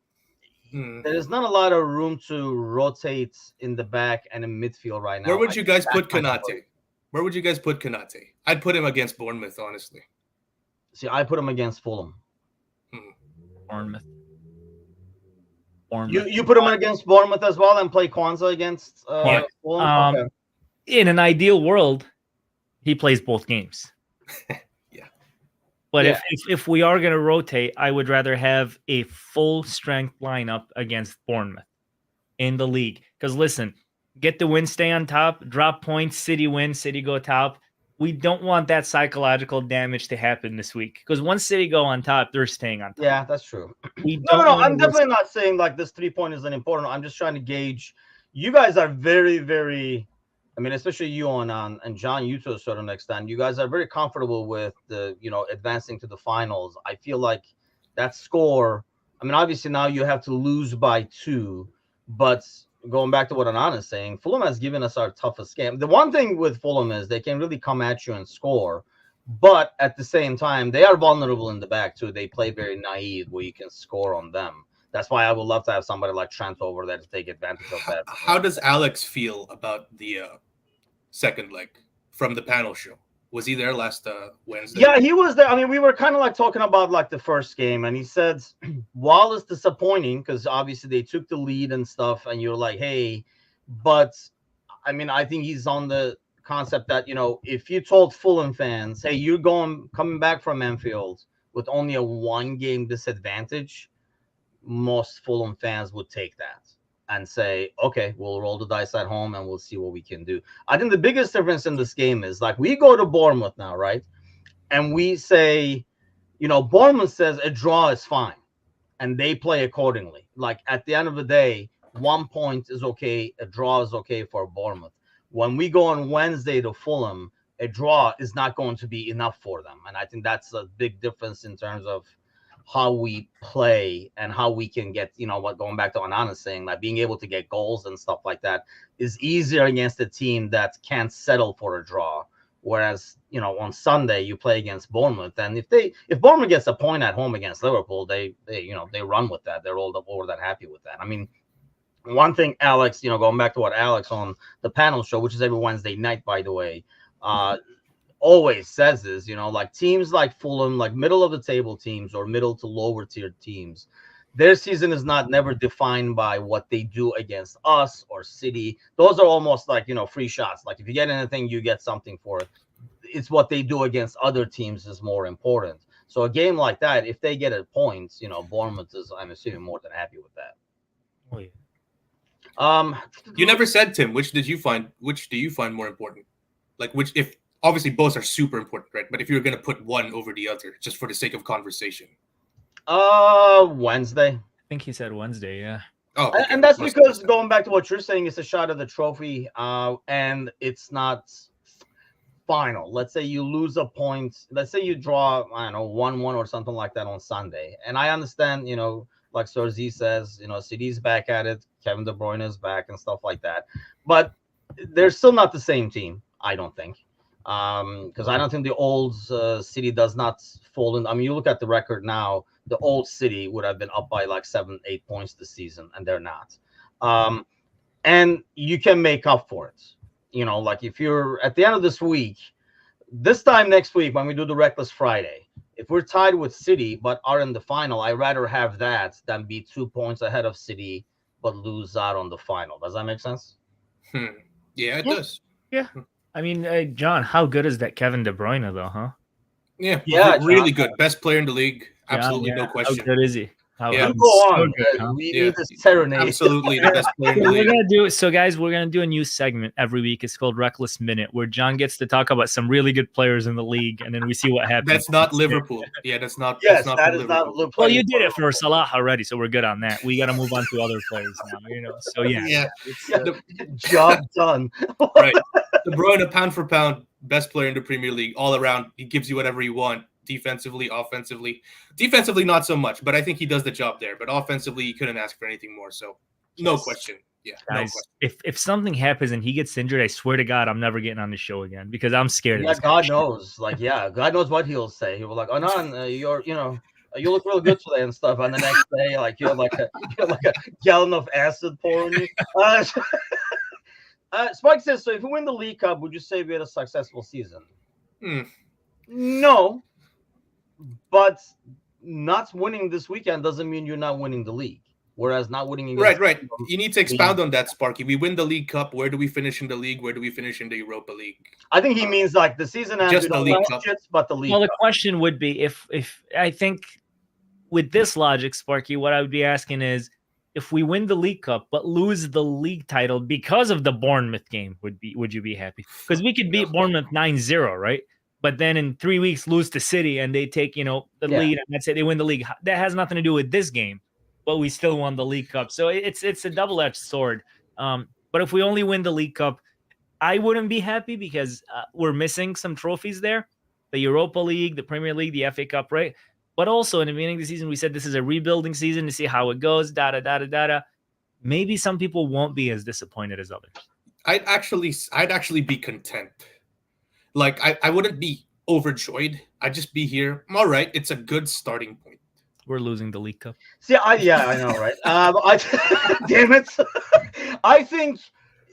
There's not a lot of room to rotate in the back and in midfield right now. Where would you guys put Konate? Where would you guys put Konate? I'd put him against Bournemouth, honestly. See, I put him against Fulham. Bournemouth. You put him against Bournemouth as well and play Kwanzaa against Fulham? Okay. In an ideal world, he plays both games. Yeah. But Yeah. if we are going to rotate, I would rather have a full strength lineup against Bournemouth in the league. Because listen, get the win, stay on top, drop points, City win, City go top. We don't want that psychological damage to happen this week. Because once City go on top, they're staying on top. Yeah, that's true. We No, don't want I'm to definitely not saying like this 3-point isn't important. I'm just trying to gauge. You guys are very, very. I mean, especially you and John, you to a certain extent, you guys are very comfortable with the advancing to the finals. I feel like that score. I mean, obviously now you have to lose by 2, but going back to what Anand is saying, Fulham has given us our toughest game. The one thing with Fulham is they can really come at you and score, but at the same time, they are vulnerable in the back too. They play very naive where you can score on them. That's why I would love to have somebody like Trent over there to take advantage of that. How does Alex feel about the second leg from the panel show? Was he there last Wednesday? Yeah, he was there. I mean, we were kind of like talking about like the first game, and he said, while it's disappointing because obviously they took the lead and stuff, and you're like, hey, but I mean, I think he's on the concept that if you told Fulham fans, hey, you're coming back from Anfield with only a 1-game disadvantage, most Fulham fans would take that and say, okay, we'll roll the dice at home and we'll see what we can do. I think the biggest difference in this game is like we go to Bournemouth now, right? And we say, Bournemouth says a draw is fine and they play accordingly. Like at the end of the day, 1 point is okay. A draw is okay for Bournemouth. When we go on Wednesday to Fulham, a draw is not going to be enough for them. And I think that's a big difference in terms of how we play and how we can get, what going back to Anand saying, like being able to get goals and stuff like that is easier against a team that can't settle for a draw. Whereas, on Sunday you play against Bournemouth, and if Bournemouth gets a point at home against Liverpool, they run with that. They're all over that happy with that. I mean, one thing, Alex, going back to what Alex on the panel show, which is every Wednesday night, by the way, always says is, like teams like Fulham, like middle of the table teams or middle to lower tier teams, their season is never defined by what they do against us or City. Those are almost like, free shots. Like if you get anything, you get something for it. It's what they do against other teams is more important. So a game like that, if they get a point, Bournemouth is, I'm assuming, more than happy with that. Oh, yeah. You never said, Tim, which do you find more important? Like which, if obviously both are super important, right? But if you're going to put one over the other, just for the sake of conversation. Wednesday. I think he said Wednesday, yeah. Oh, okay. And that's because going back to what you're saying, it's a shot at the trophy, and it's not final. Let's say you lose a point. Let's say you draw, I don't know, 1-1 or something like that on Sunday. And I understand, like Sir Z says, City's back at it. Kevin De Bruyne is back and stuff like that. But they're still not the same team, I don't think. Because I don't think the old City does not fall in. I mean, you look at the record now, the old City would have been up by like 7-8 points this season, and they're not. And you can make up for it. Like if you're at the end of this time next week, when we do the Reckless Friday, if we're tied with City but are in the final, I'd rather have that than be 2 points ahead of City but lose out on the final. Does that make sense? Yeah, it does. Yeah. I mean, John, how good is that Kevin De Bruyne, though, huh? Yeah, John, really good. Best player in the league. Absolutely, yeah. no question. How good is he? Yeah. Go on. So good, huh? We need this serenade. Absolutely the best player in the We're league. gonna do it. So, guys, we're gonna do a new segment every week. It's called Reckless Minute, where John gets to talk about some really good players in the league, and then we see what happens. That's not Liverpool. Yeah, that's not. Yes, that's not that for is not Liverpool. Well, you did it for Salah already, so we're good on that. We got to move on to other players now, So yeah, Yeah, Job done. right. De Bruyne, pound for pound, best player in the Premier League, all around. He gives you whatever you want, defensively, offensively. Defensively, not so much, but I think he does the job there. But offensively, you couldn't ask for anything more. So, no question. Yeah, guys, no question. if something happens and he gets injured, I swear to God, I'm never getting on the show again because I'm scared. Yeah, of this God guy. knows. Like, God knows what he'll say. He'll be like, Anand, you look real good today and stuff. And the next day, like you're like a gallon of acid pouring you. Spike says, so if we win the League Cup, would you say we had a successful season? No, but not winning this weekend doesn't mean you're not winning the league. whereas not winning against Right. You need to expound on that, Sparky. We win the League Cup. Where do we finish in the league? Where do we finish in the Europa League? I think he means like the season ends. Just We the don't League win Cup. shit, but the League Well, the Cup. question would be if I think with this logic, Sparky, what I would be asking is if we win the League Cup but lose the league title because of the Bournemouth game, would you be happy? Because we could beat Bournemouth 9-0, right? But then in 3 weeks lose to City and they take, the lead and that's it. They win the league. That has nothing to do with this game, but we still won the League Cup. So it's a double-edged sword. But if we only win the League Cup, I wouldn't be happy because we're missing some trophies there. The Europa League, the Premier League, the FA Cup, right? But also in the beginning of the season, we said this is a rebuilding season to see how it goes, Maybe some people won't be as disappointed as others. I'd actually be content. Like I wouldn't be overjoyed. I'd just be here. All right, it's a good starting point. We're losing the League Cup. See, I know, right? Damn it. I think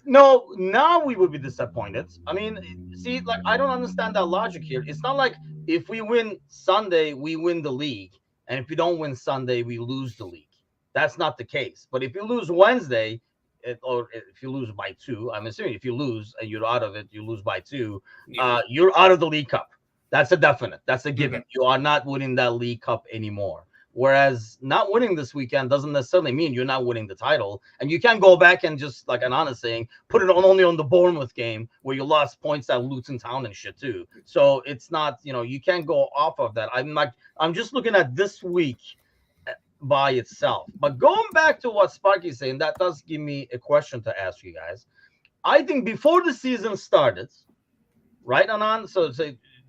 no, now we would be disappointed. I mean, see, like I don't understand that logic here. It's not like if we win Sunday, we win the league, and if we don't win Sunday, we lose the league. That's not the case. But if you lose Wednesday, or if you lose by 2, I'm assuming if you lose and you're out of it, you lose by 2, you're out of the League Cup. That's a definite. That's a given. You are not winning that League Cup anymore. Whereas not winning this weekend doesn't necessarily mean you're not winning the title. And you can't go back and just, like Anand is saying, put it only on the Bournemouth game where you lost points at Luton Town and shit too. So it's not, you can't go off of that. I'm just looking at this week by itself. But going back to what Sparky's saying, that does give me a question to ask you guys. I think before the season started, right, Anand? So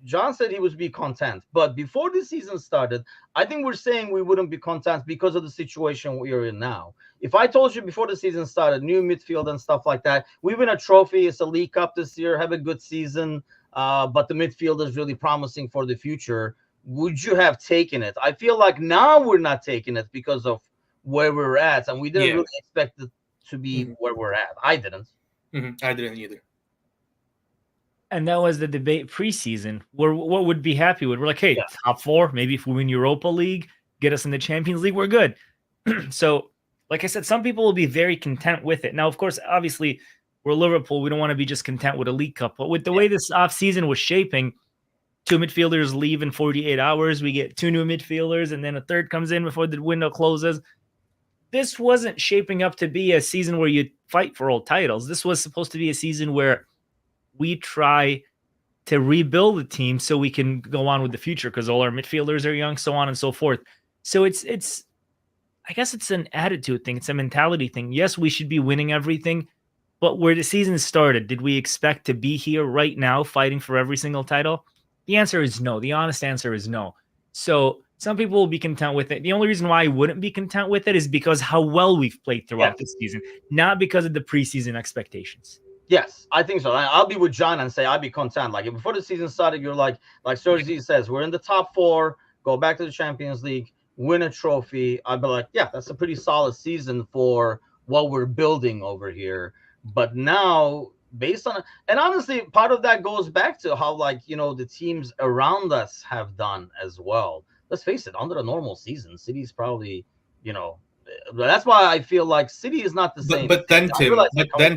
John said he would be content, but before the season started, I think we're saying we wouldn't be content because of the situation we're in now. If I told you before the season started, new midfield and stuff like that, we win a trophy, it's a League Cup this year, have a good season, but the midfield is really promising for the future, would you have taken it? I feel like now we're not taking it because of where we're at, and we didn't really expect it to be where we're at. I didn't. I didn't either. And that was the debate preseason. What would be happy with? We're like, hey, top 4, maybe if we win Europa League, get us in the Champions League, we're good. So, like I said, some people will be very content with it. Now, of course, obviously, we're Liverpool. We don't want to be just content with a League Cup. But with the way this offseason was shaping, 2 midfielders leave in 48 hours. We get 2 new midfielders, and then a third comes in before the window closes. This wasn't shaping up to be a season where you fight for all titles. This was supposed to be a season where we try to rebuild the team so we can go on with the future because all our midfielders are young, so on and so forth. So it's I guess it's an attitude thing. It's a mentality thing. Yes, we should be winning everything, but where the season started, did we expect to be here right now fighting for every single title? The answer is no. The honest answer is no. So some people will be content with it. The only reason why I wouldn't be content with it is because how well we've played throughout this season, not because of the preseason expectations. Yes, I think so. I'll be with John and say I'd be content. Like before the season started, you're like Sergi says, we're in the top 4, go back to the Champions League, win a trophy. I'd be like, yeah, that's a pretty solid season for what we're building over here. But now, based on and honestly, part of that goes back to how the teams around us have done as well. Let's face it, under a normal season, City's probably, that's why I feel like City is not the same. But then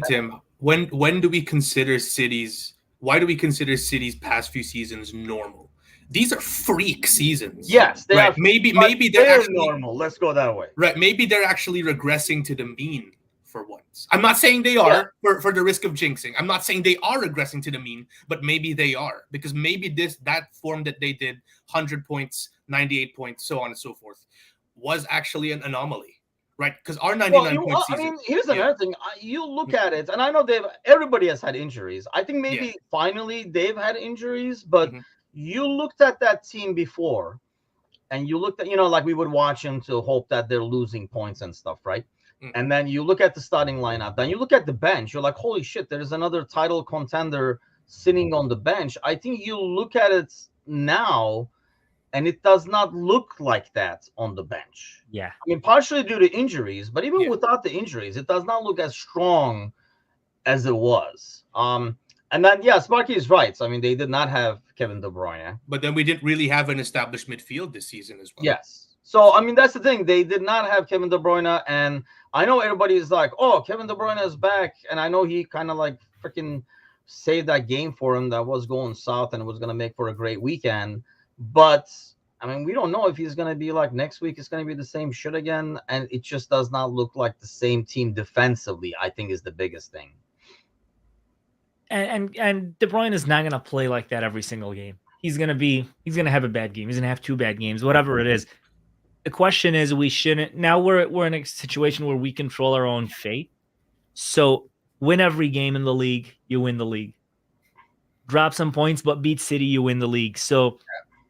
Tim, when do we consider City's? Why do we consider City's past few seasons normal? These are freak seasons. Yes, they are. Maybe they're actually normal. Let's go that way. Right. Maybe they're actually regressing to the mean for once. I'm not saying they are for the risk of jinxing. I'm not saying they are regressing to the mean, but maybe they are because maybe that form that they did 100 points, 98 points, so on and so forth, was actually an anomaly. Right, because our 99-point season. I mean, here's another thing. You look at it, and I know everybody has had injuries. I think maybe finally they've had injuries, but you looked at that team before, and you looked at, like we would watch them to hope that they're losing points and stuff, right? And then you look at the starting lineup, then you look at the bench. You're like, holy shit, there's another title contender sitting on the bench. I think you look at it now, and it does not look like that on the bench. Yeah. I mean, partially due to injuries, but even without the injuries, it does not look as strong as it was. And then, Sparky is right. So, I mean, they did not have Kevin De Bruyne. But then we didn't really have an established midfield this season as well. Yes. So I mean, that's the thing. They did not have Kevin De Bruyne, and I know everybody is like, "Oh, Kevin De Bruyne is back," and I know he kind of like freaking saved that game for him that was going south and it was going to make for a great weekend. But I mean, we don't know if he's going to be like next week. It's going to be the same shit again, and it just does not look like the same team defensively. I think is the biggest thing. And De Bruyne is not going to play like that every single game. He's going to have a bad game. He's going to have 2 bad games, whatever it is. The question is, we shouldn't. Now we're in a situation where we control our own fate. So win every game in the league, you win the league. Drop some points, but beat City, you win the league. So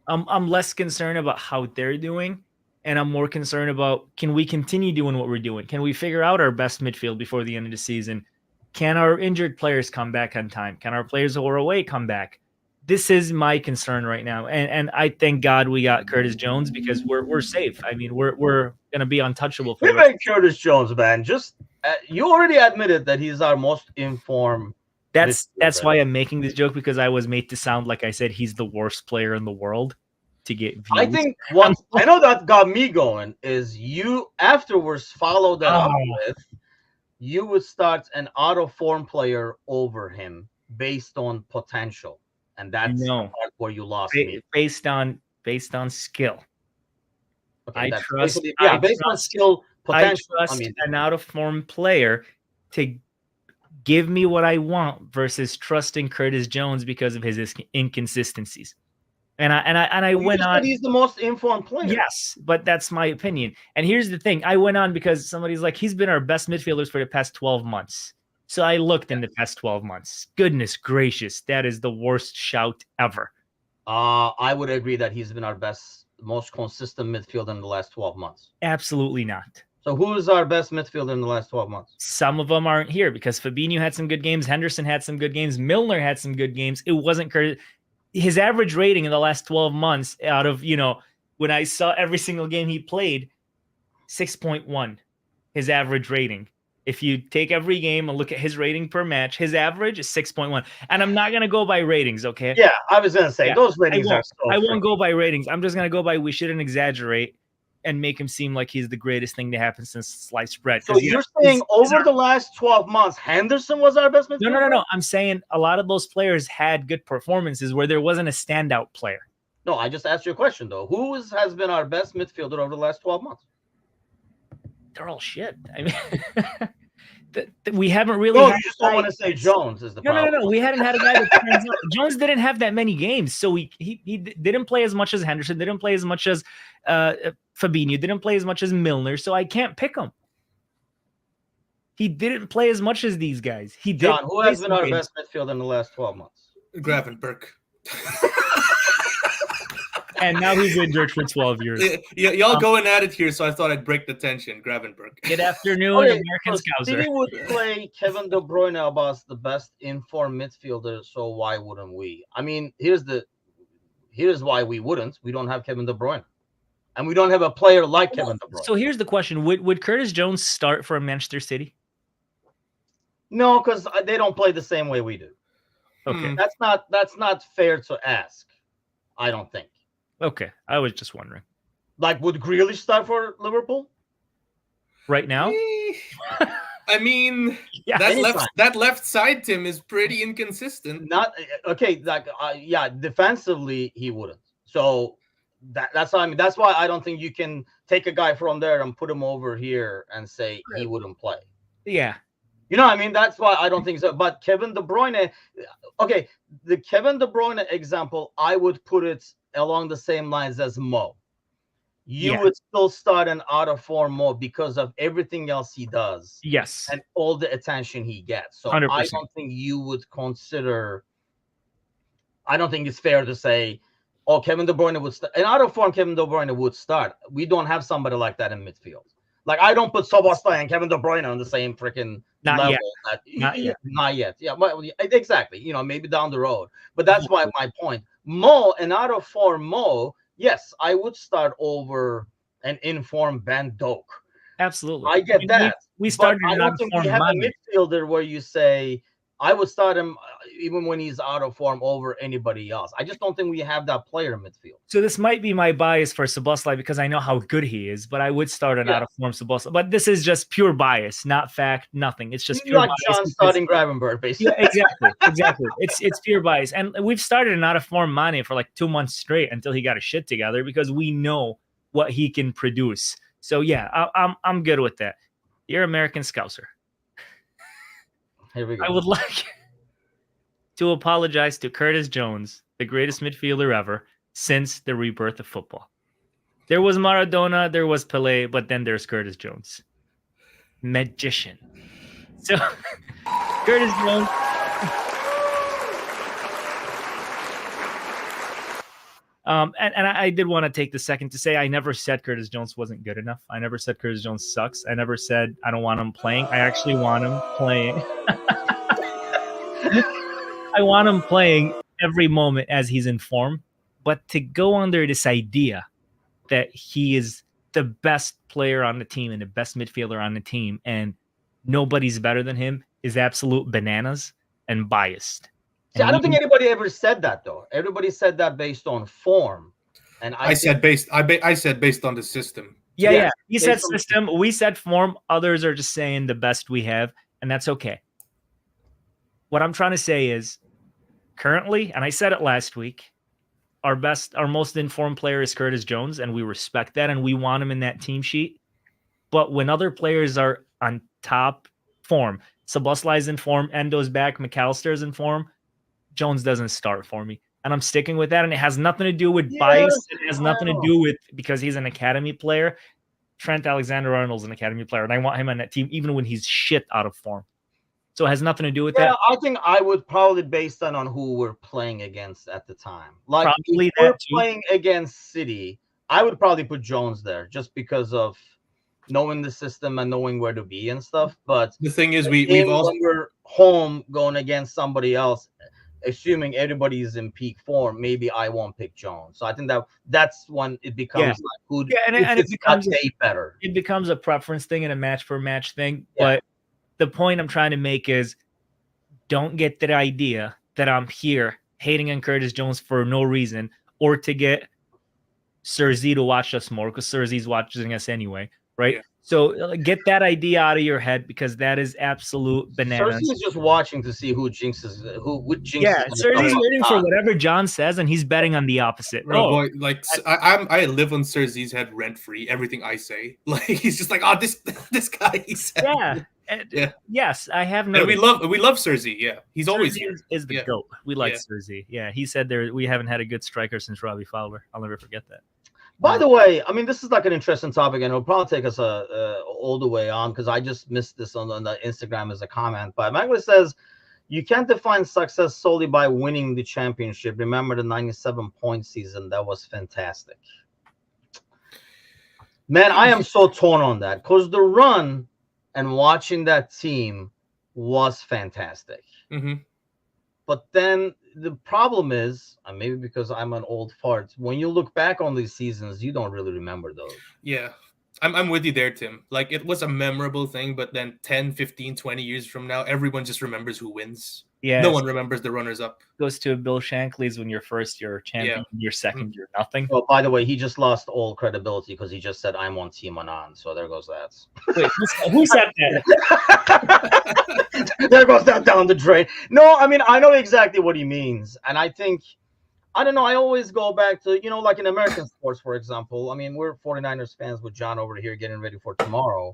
I'm less concerned about how they're doing, and I'm more concerned about, can we continue doing what we're doing? Can we figure out our best midfield before the end of the season? Can our injured players come back on time? Can our players who are away come back? This is my concern right now, and I thank God we got Curtis Jones, because we're safe. I mean, we're gonna be untouchable for Curtis Jones, man. Just you already admitted that he's our most informed. That's why I'm making this joke, because I was made to sound like I said he's the worst player in the world to get views. I think what I know that got me going is you afterwards follow that up with, you would start an out of form player over him based on potential. And that's the part where you lost me. Based on skill. Okay, based on skill, potential. I trust an out of form player to give me what I want versus trusting Curtis Jones because of his inconsistencies. And I went on. He's the most informed player. Yes, but that's my opinion. And here's the thing: I went on because somebody's like, he's been our best midfielders for the past 12 months. So I looked in the past 12 months. Goodness gracious, that is the worst shout ever. I would agree that he's been our best, most consistent midfielder in the last 12 months. Absolutely not. So who is our best midfielder in the last 12 months? Some of them aren't here because Fabinho had some good games. Henderson had some good games. Milner had some good games. It wasn't Curtis. His average rating in the last 12 months out of, when I saw every single game he played, 6.1, his average rating. If you take every game and look at his rating per match, his average is 6.1. And I'm not going to go by ratings, okay? Yeah, I was going to say, those ratings are so I won't go by ratings. I'm just going to go by, we shouldn't exaggerate and make him seem like he's the greatest thing to happen since sliced bread. So you're saying over the last 12 months, Henderson was our best midfielder? No. I'm saying a lot of those players had good performances where there wasn't a standout player. No, I just asked you a question, though. Who has been our best midfielder over the last 12 months? They're all shit. I mean, we haven't really. No, you just don't want to say Jones is the problem. No. We hadn't had a guy that turns up. Jones didn't have that many games, so he didn't play as much as Henderson, didn't play as much as Fabinho, didn't play as much as Milner, so I can't pick him. He didn't play as much as these guys. He did. John, who has been our best midfielder in the last 12 months? Gravenberch. And now he's injured for 12 years. Y'all going at it here, so I thought I'd break the tension. Gravenberch. Good afternoon, American Scouser. City would play Kevin De Bruyne about the best informed midfielder, so why wouldn't we? I mean, here's why we wouldn't. We don't have Kevin De Bruyne. And we don't have a player like Kevin De Bruyne. So here's the question. Would Curtis Jones start for Manchester City? No, because they don't play the same way we do. Okay. That's not fair to ask, I don't think. Okay, I was just wondering. Like, would Grealish start for Liverpool right now? I mean, that left side, Tim, is pretty inconsistent. Not okay. Like, defensively he wouldn't. So that's what I mean. That's why I don't think you can take a guy from there and put him over here and say he wouldn't play. Yeah. You know what I mean? That's why I don't think so. But Kevin De Bruyne, okay, the Kevin De Bruyne example, I would put it along the same lines as Mo. You would still start an out of form Mo because of everything else he does. Yes. And all the attention he gets. So 100%. I don't think you would consider, I don't think it's fair to say, oh, Kevin De Bruyne would start. An out of form Kevin De Bruyne would start. We don't have somebody like that in midfield. Like, I don't put Szoboszlai and Kevin De Bruyne on the same freaking level. Not yet. Yeah, exactly. You know, maybe down the road. But that's why my point. Mo, an out of form Mo, yes, I would start over an informed Van Doek. Absolutely. I get that. We started. I don't think we have a midfielder where you say, I would start him even when he's out of form over anybody else. I just don't think we have that player in midfield. So this might be my bias for Szoboszlai because I know how good he is, but I would start an out of form Szoboszlai. But this is just pure bias, not fact, nothing. It's just pure like bias. John starting Gravenberg, basically. Yeah, exactly. It's pure bias, and we've started an out of form Mane for like 2 months straight until he got his shit together because we know what he can produce. So yeah, I'm good with that. You're American Scouser. Here we go. I would like to apologize to Curtis Jones, the greatest midfielder ever since the rebirth of football. There was Maradona, there was Pelé, but then there's Curtis Jones. Magician. So, Curtis Jones. And I did want to take the second to say I never said Curtis Jones wasn't good enough. I never said Curtis Jones sucks. I never said I don't want him playing. I actually want him playing. I want him playing every moment as he's in form. But to go under this idea that he is the best player on the team and the best midfielder on the team and nobody's better than him is absolute bananas and biased. See, I don't think anybody ever said that though. Everybody said that based on form, and I said based on the system. Yeah. He said system. We said form. Others are just saying the best we have, and that's okay. What I'm trying to say is, currently, and I said it last week, our most informed player is Curtis Jones, and we respect that, and we want him in that team sheet. But when other players are on top form, Szoboszlai's in form, Endo's back, McAllister's in form, Jones doesn't start for me. And I'm sticking with that. And it has nothing to do with bias. It has nothing to do with because he's an academy player. Trent Alexander-Arnold's an academy player. And I want him on that team even when he's shit out of form. So it has nothing to do with that. I think I would probably base that on who we're playing against at the time. Like probably if we're playing against City, I would probably put Jones there just because of knowing the system and knowing where to be and stuff. But the thing is, we've also when we're home going against somebody else, assuming everybody's in peak form, maybe I won't pick Jones. So I think that's when it becomes like who and it becomes better. It becomes a preference thing and a match for match thing. Yeah. But the point I'm trying to make is don't get the idea that I'm here hating on Curtis Jones for no reason or to get Sir Z to watch us more because Sir Z's watching us anyway, right? Yeah. So get that idea out of your head because that is absolute bananas. Cersei's just watching to see who jinxes who jinxes. Yeah, Cersei's waiting for whatever John says, and he's betting on the opposite. Bro, boy, like I live on Cersei's head rent free. Everything I say, like he's just like, oh, this guy. He said. Yeah. Yes, I have no. And we love Cersei. Yeah, he's always here. Is the GOAT. We like Cersei. Yeah, he said we haven't had a good striker since Robbie Fowler. I'll never forget that. By the way, I mean, this is like an interesting topic, and it'll probably take us all the way on because I just missed this on the Instagram as a comment. But Magla says, you can't define success solely by winning the championship. Remember the 97-point season? That was fantastic. Man, I am so torn on that because the run and watching that team was fantastic. Mm-hmm. But then the problem is, and maybe because I'm an old fart, when you look back on these seasons, you don't really remember those. Yeah, I'm with you there, Tim. Like, it was a memorable thing, but then 10, 15, 20 years from now, everyone just remembers who wins. Yeah, no one remembers the runners-up. Goes to Bill Shankly's when you're first, you're champion. You're second, you're nothing. Well, by the way, he just lost all credibility because he just said, I'm on Team Anan. So there goes that. Wait, who said that? There goes that down the drain. No, I mean, I know exactly what he means. And I think, I don't know, I always go back to, like in American sports, for example. I mean, we're 49ers fans with John over here getting ready for tomorrow.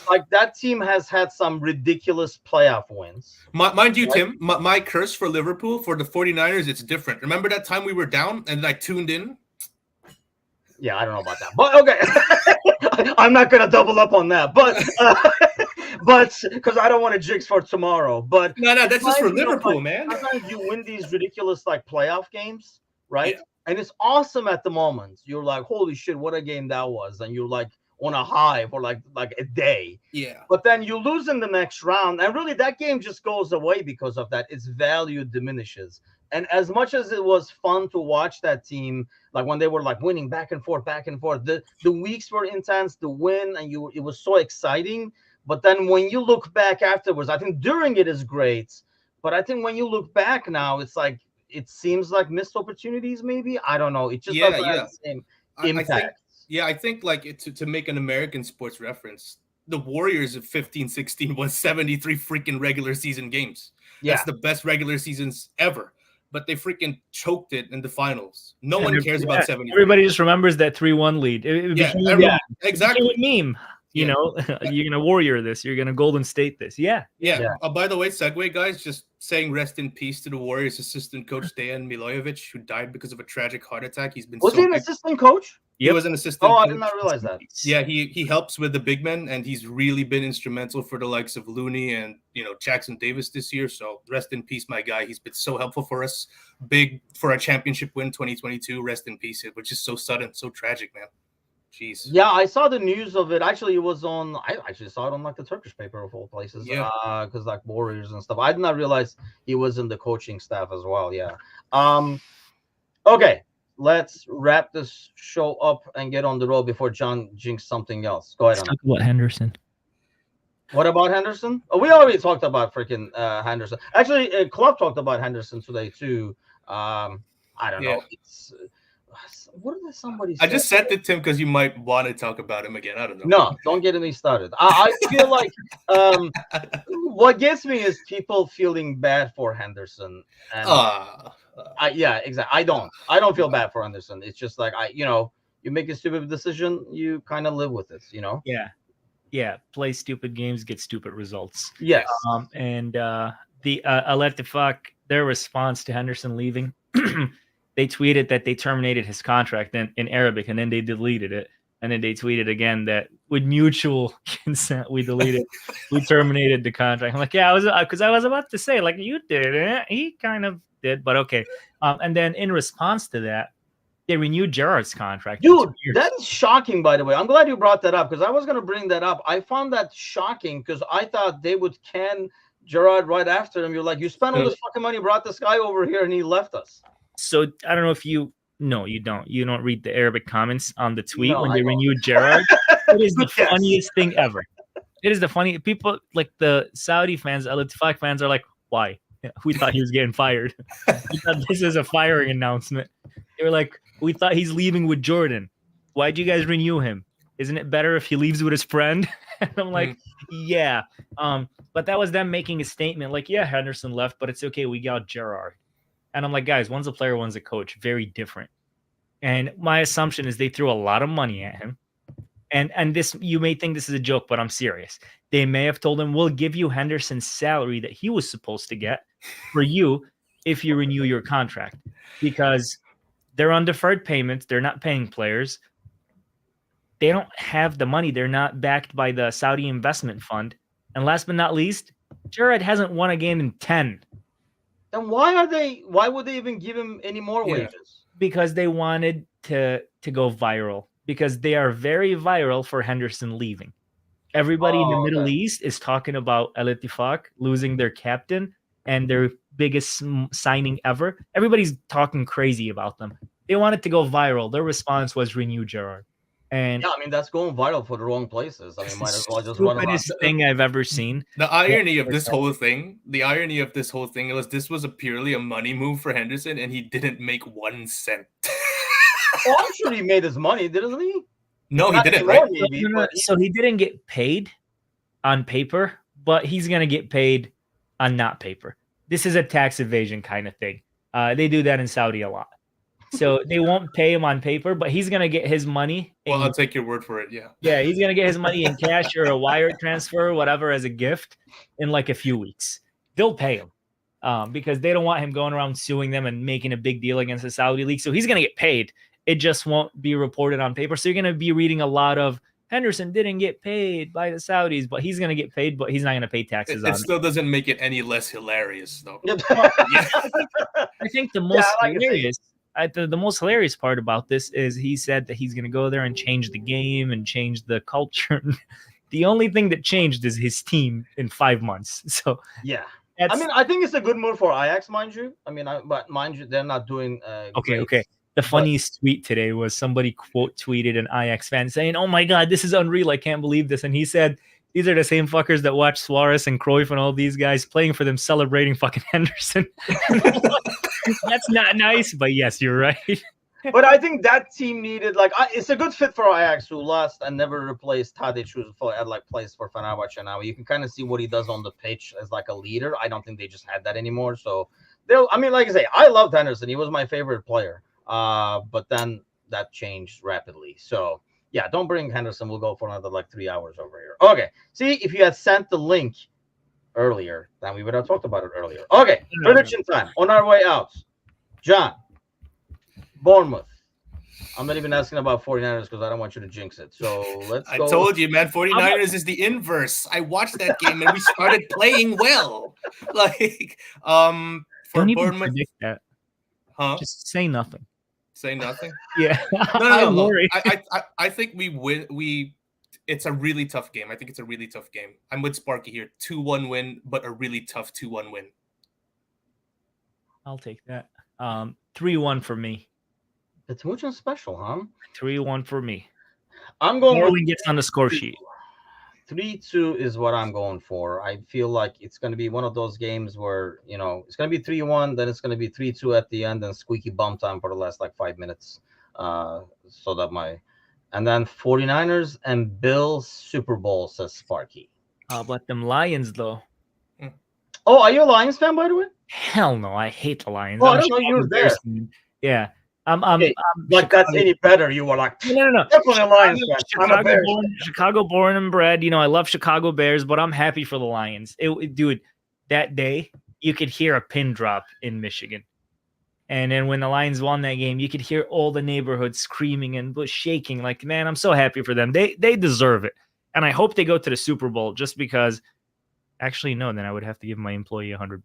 Like that team has had some ridiculous playoff wins. Mind you, Tim, my curse for Liverpool, for the 49ers, it's different. Remember that time we were down and I tuned in? Yeah, I don't know about that. But okay. I'm not going to double up on that. But because I don't want to jinx for tomorrow. But no, that's just for Liverpool, man. Sometimes you win these ridiculous playoff games, right? Yeah. And it's awesome at the moment. You're like, holy shit, what a game that was. And you're like, on a high for like a day. Yeah. But then you lose in the next round. And really that game just goes away because of that. Its value diminishes. And as much as it was fun to watch that team, like when they were like winning back and forth, the weeks were intense, the win, and it was so exciting. But then when you look back afterwards, I think during it is great. But I think when you look back now, it's like it seems like missed opportunities. Maybe I don't know. It just Yeah, doesn't have yeah. the same I think, impact. yeah, I think like to make an American sports reference, the Warriors of 15-16 won 73 freaking regular season games. Yeah, That's the best regular seasons ever. But they freaking choked it in the finals. No And one cares about 73. Everybody just remembers that 3-1 lead. It Yeah, became, everyone, it exactly. became a meme. You Yeah. know, you're gonna Warrior this. You're gonna Golden State this. Yeah. Yeah. Yeah. By the way, segue guys, just saying rest in peace to the Warriors assistant coach Dejan Milojevic, who died because of a tragic heart attack. He's been was so he an big. assistant coach? He Yep. was an assistant Oh, I coach. did not realize that. Yeah, he helps with the big men, and he's really been instrumental for the likes of Looney and Jackson Davis this year. So rest in peace, my guy. He's been so helpful for us. Big for a championship win 2022. Rest in peace, which is so sudden, so tragic, man. Jeez. Yeah, I saw the news of it. Actually, it was on. I actually saw it on like the Turkish paper of all places. Yeah. Because like Warriors and stuff. I did not realize he was in the coaching staff as well. Yeah. Okay, let's wrap this show up and get on the road before John jinx something else. Go ahead. Let's talk about Henderson. What about Henderson? Oh, we already talked about freaking Henderson. Actually, Klopp talked about Henderson today too. I don't know. It's what did somebody say? I just sent it to him because you might want to talk about him again. I don't know. No, don't get me started. I feel like what gets me is people feeling bad for Henderson. And yeah, exactly. I don't feel bad for Henderson. It's just like you make a stupid decision, you kind of live with it. Yeah. Play stupid games, get stupid results. Yes. And the Al-Ettifaq, their response to Henderson leaving, they tweeted that they terminated his contract in Arabic, and then they deleted it. And then they tweeted again that with mutual consent, we terminated the contract. I'm like, yeah, because I was about to say, like, you did it. He kind of did, but okay. And then in response to that, they renewed Gerrard's contract. Dude, that is shocking, by the way. I'm glad you brought that up because I was going to bring that up. I found that shocking because I thought they would can Gerrard right after him. You're like, you spent all this fucking money, brought this guy over here, and he left us. So I don't know if you don't read the Arabic comments on the tweet when they I renewed Gerrard. It is the funniest thing ever. It is the funny people like the Saudi fans, Al-Ettifaq fans are like, why? We thought he was getting fired. We thought this is a firing announcement. They were like, we thought he's leaving with Jordan. Why'd you guys renew him? Isn't it better if he leaves with his friend? And I'm like, yeah. But that was them making a statement like, yeah, Henderson left, but it's okay. We got Gerrard. And I'm like, guys, one's a player, one's a coach. Very different. And my assumption is they threw a lot of money at him. And this, you may think this is a joke, but I'm serious. They may have told him, we'll give you Henderson's salary that he was supposed to get for you if you renew your contract. Because they're on deferred payments. They're not paying players. They don't have the money. They're not backed by the Saudi investment fund. And last but not least, Gerrard hasn't won a game in 10. Then why would they even give him any more wages? Because they wanted to go viral. Because they are very viral for Henderson leaving. Everybody in the Middle East is talking about Al-Ettifaq losing their captain and their biggest signing ever. Everybody's talking crazy about them. They wanted to go viral. Their response was renew Gerrard. And yeah, I mean that's going viral for the wrong places. I mean, might as well just run around. Stupidest thing I've ever seen. The irony of this whole thing was this was purely a money move for Henderson, and he didn't make 1 cent. Oh, I'm sure he made his money, didn't he? No, Not he didn't. anymore, Right? maybe, So he didn't get paid on paper, but he's gonna get paid on not paper. This is a tax evasion kind of thing. They do that in Saudi a lot. So they won't pay him on paper, but he's gonna get his money. Well, I'll take your word for it. Yeah. Yeah, he's gonna get his money in cash or a wire transfer or whatever as a gift in like a few weeks. They'll pay him because they don't want him going around suing them and making a big deal against the Saudi league. So he's gonna get paid. It just won't be reported on paper. So you're gonna be reading a lot of Henderson didn't get paid by the Saudis, but he's gonna get paid, but he's not gonna pay taxes on it. It still doesn't make it any less hilarious, though. I think the most hilarious. The most hilarious part about this is he said that he's going to go there and change the game and change the culture. The only thing that changed is his team in 5 months. So yeah, I mean, I think it's a good move for Ajax, mind you. I mean, but mind you, they're not doing. Okay. The funniest tweet today was somebody quote tweeted an Ajax fan saying, "Oh my God, this is unreal! I can't believe this." And he said, These are the same fuckers that watch Suarez and Cruyff and all these guys playing for them, celebrating fucking Henderson. That's not nice, but yes, you're right. But I think that team needed it's a good fit for Ajax, who lost and never replaced Tadic, who plays for Fenerbahce now. You can kind of see what he does on the pitch as like a leader. I don't think they just had that anymore. So like I say, I loved Henderson. He was my favorite player. But then that changed rapidly. So yeah, don't bring Henderson. We'll go for another 3 hours over here. Okay. See, if you had sent the link earlier, then we would have talked about it earlier. Okay. Prediction time on our way out. John. Bournemouth. I'm not even asking about 49ers because I don't want you to jinx it. So let's go. I told you, man, 49ers is the inverse. I watched that game and we started playing well. For Don't even Bournemouth. predict that. Huh? Just say nothing. Say nothing? Yeah. No. Worried. I think we win. It's a really tough game. I think it's a really tough game. I'm with Sparky here. 2-1 win, but a really tough 2-1 win. I'll take that. 3-1 for me. It's much special, huh? 3-1 for me. I'm going. Darwin gets on the score sheet. 3-2 is what I'm going for. I feel like it's going to be one of those games where, it's going to be 3-1, then it's going to be 3-2 at the end and squeaky bum time for the last 5 minutes. And then 49ers and Bills Super Bowl, says Sparky. How about them Lions, though? Oh, are you a Lions fan, by the way? Hell no, I hate the Lions. Oh, I don't know you were there. Yeah. That's any better. You were like, no. Definitely a Lions fan. Chicago born and bred. I love Chicago Bears, but I'm happy for the Lions. Dude, that day you could hear a pin drop in Michigan, and then when the Lions won that game, you could hear all the neighborhood screaming and shaking. Like, man, I'm so happy for them. They deserve it, and I hope they go to the Super Bowl. Just because, actually, no, then I would have to give my employee $100.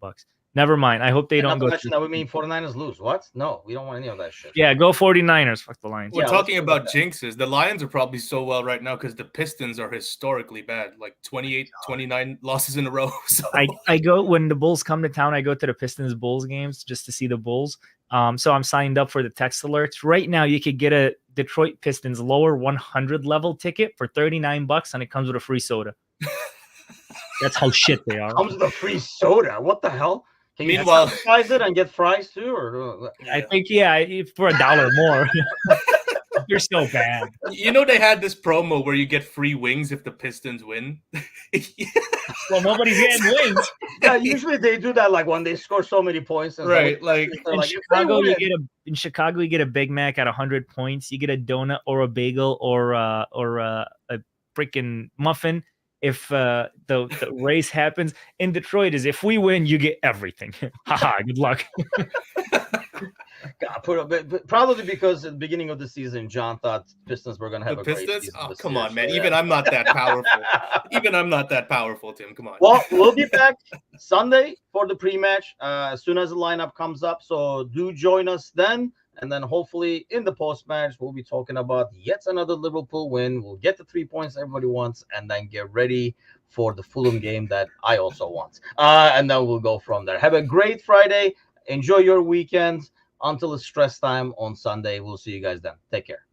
Never mind. I hope they don't go. That would mean 49ers lose. What? No, we don't want any of that shit. Yeah, go 49ers. Fuck the Lions. We're talking about jinxes. The Lions are probably so well right now because the Pistons are historically bad, 28, 29 losses in a row. So. I go when the Bulls come to town. I go to the Pistons Bulls games just to see the Bulls. So I'm signed up for the text alerts. Right now, you could get a Detroit Pistons lower 100 level ticket for $39, and it comes with a free soda. That's how shit they are. Comes with a free soda. What the hell? Can you size it and get fries too? Or I think for $1 more. You're so bad. They had this promo where you get free wings if the Pistons win. Well, nobody's getting wings. Yeah, usually they do that when they score so many points. And right, in Chicago, you get a Big Mac at 100 points. You get a donut or a bagel or a freaking muffin. If the race happens in Detroit, is if we win, you get everything. Haha, good luck. God, probably because at the beginning of the season, John thought Pistons were going to have a great season. Oh, come on, man. Even I'm not that powerful. Even I'm not that powerful, Tim. Come on. Well, we'll be back Sunday for the pre-match as soon as the lineup comes up. So do join us then. And then hopefully in the post-match, we'll be talking about yet another Liverpool win. We'll get the 3 points everybody wants and then get ready for the Fulham game that I also want. And then we'll go from there. Have a great Friday. Enjoy your weekend. Until it's stress time on Sunday. We'll see you guys then. Take care.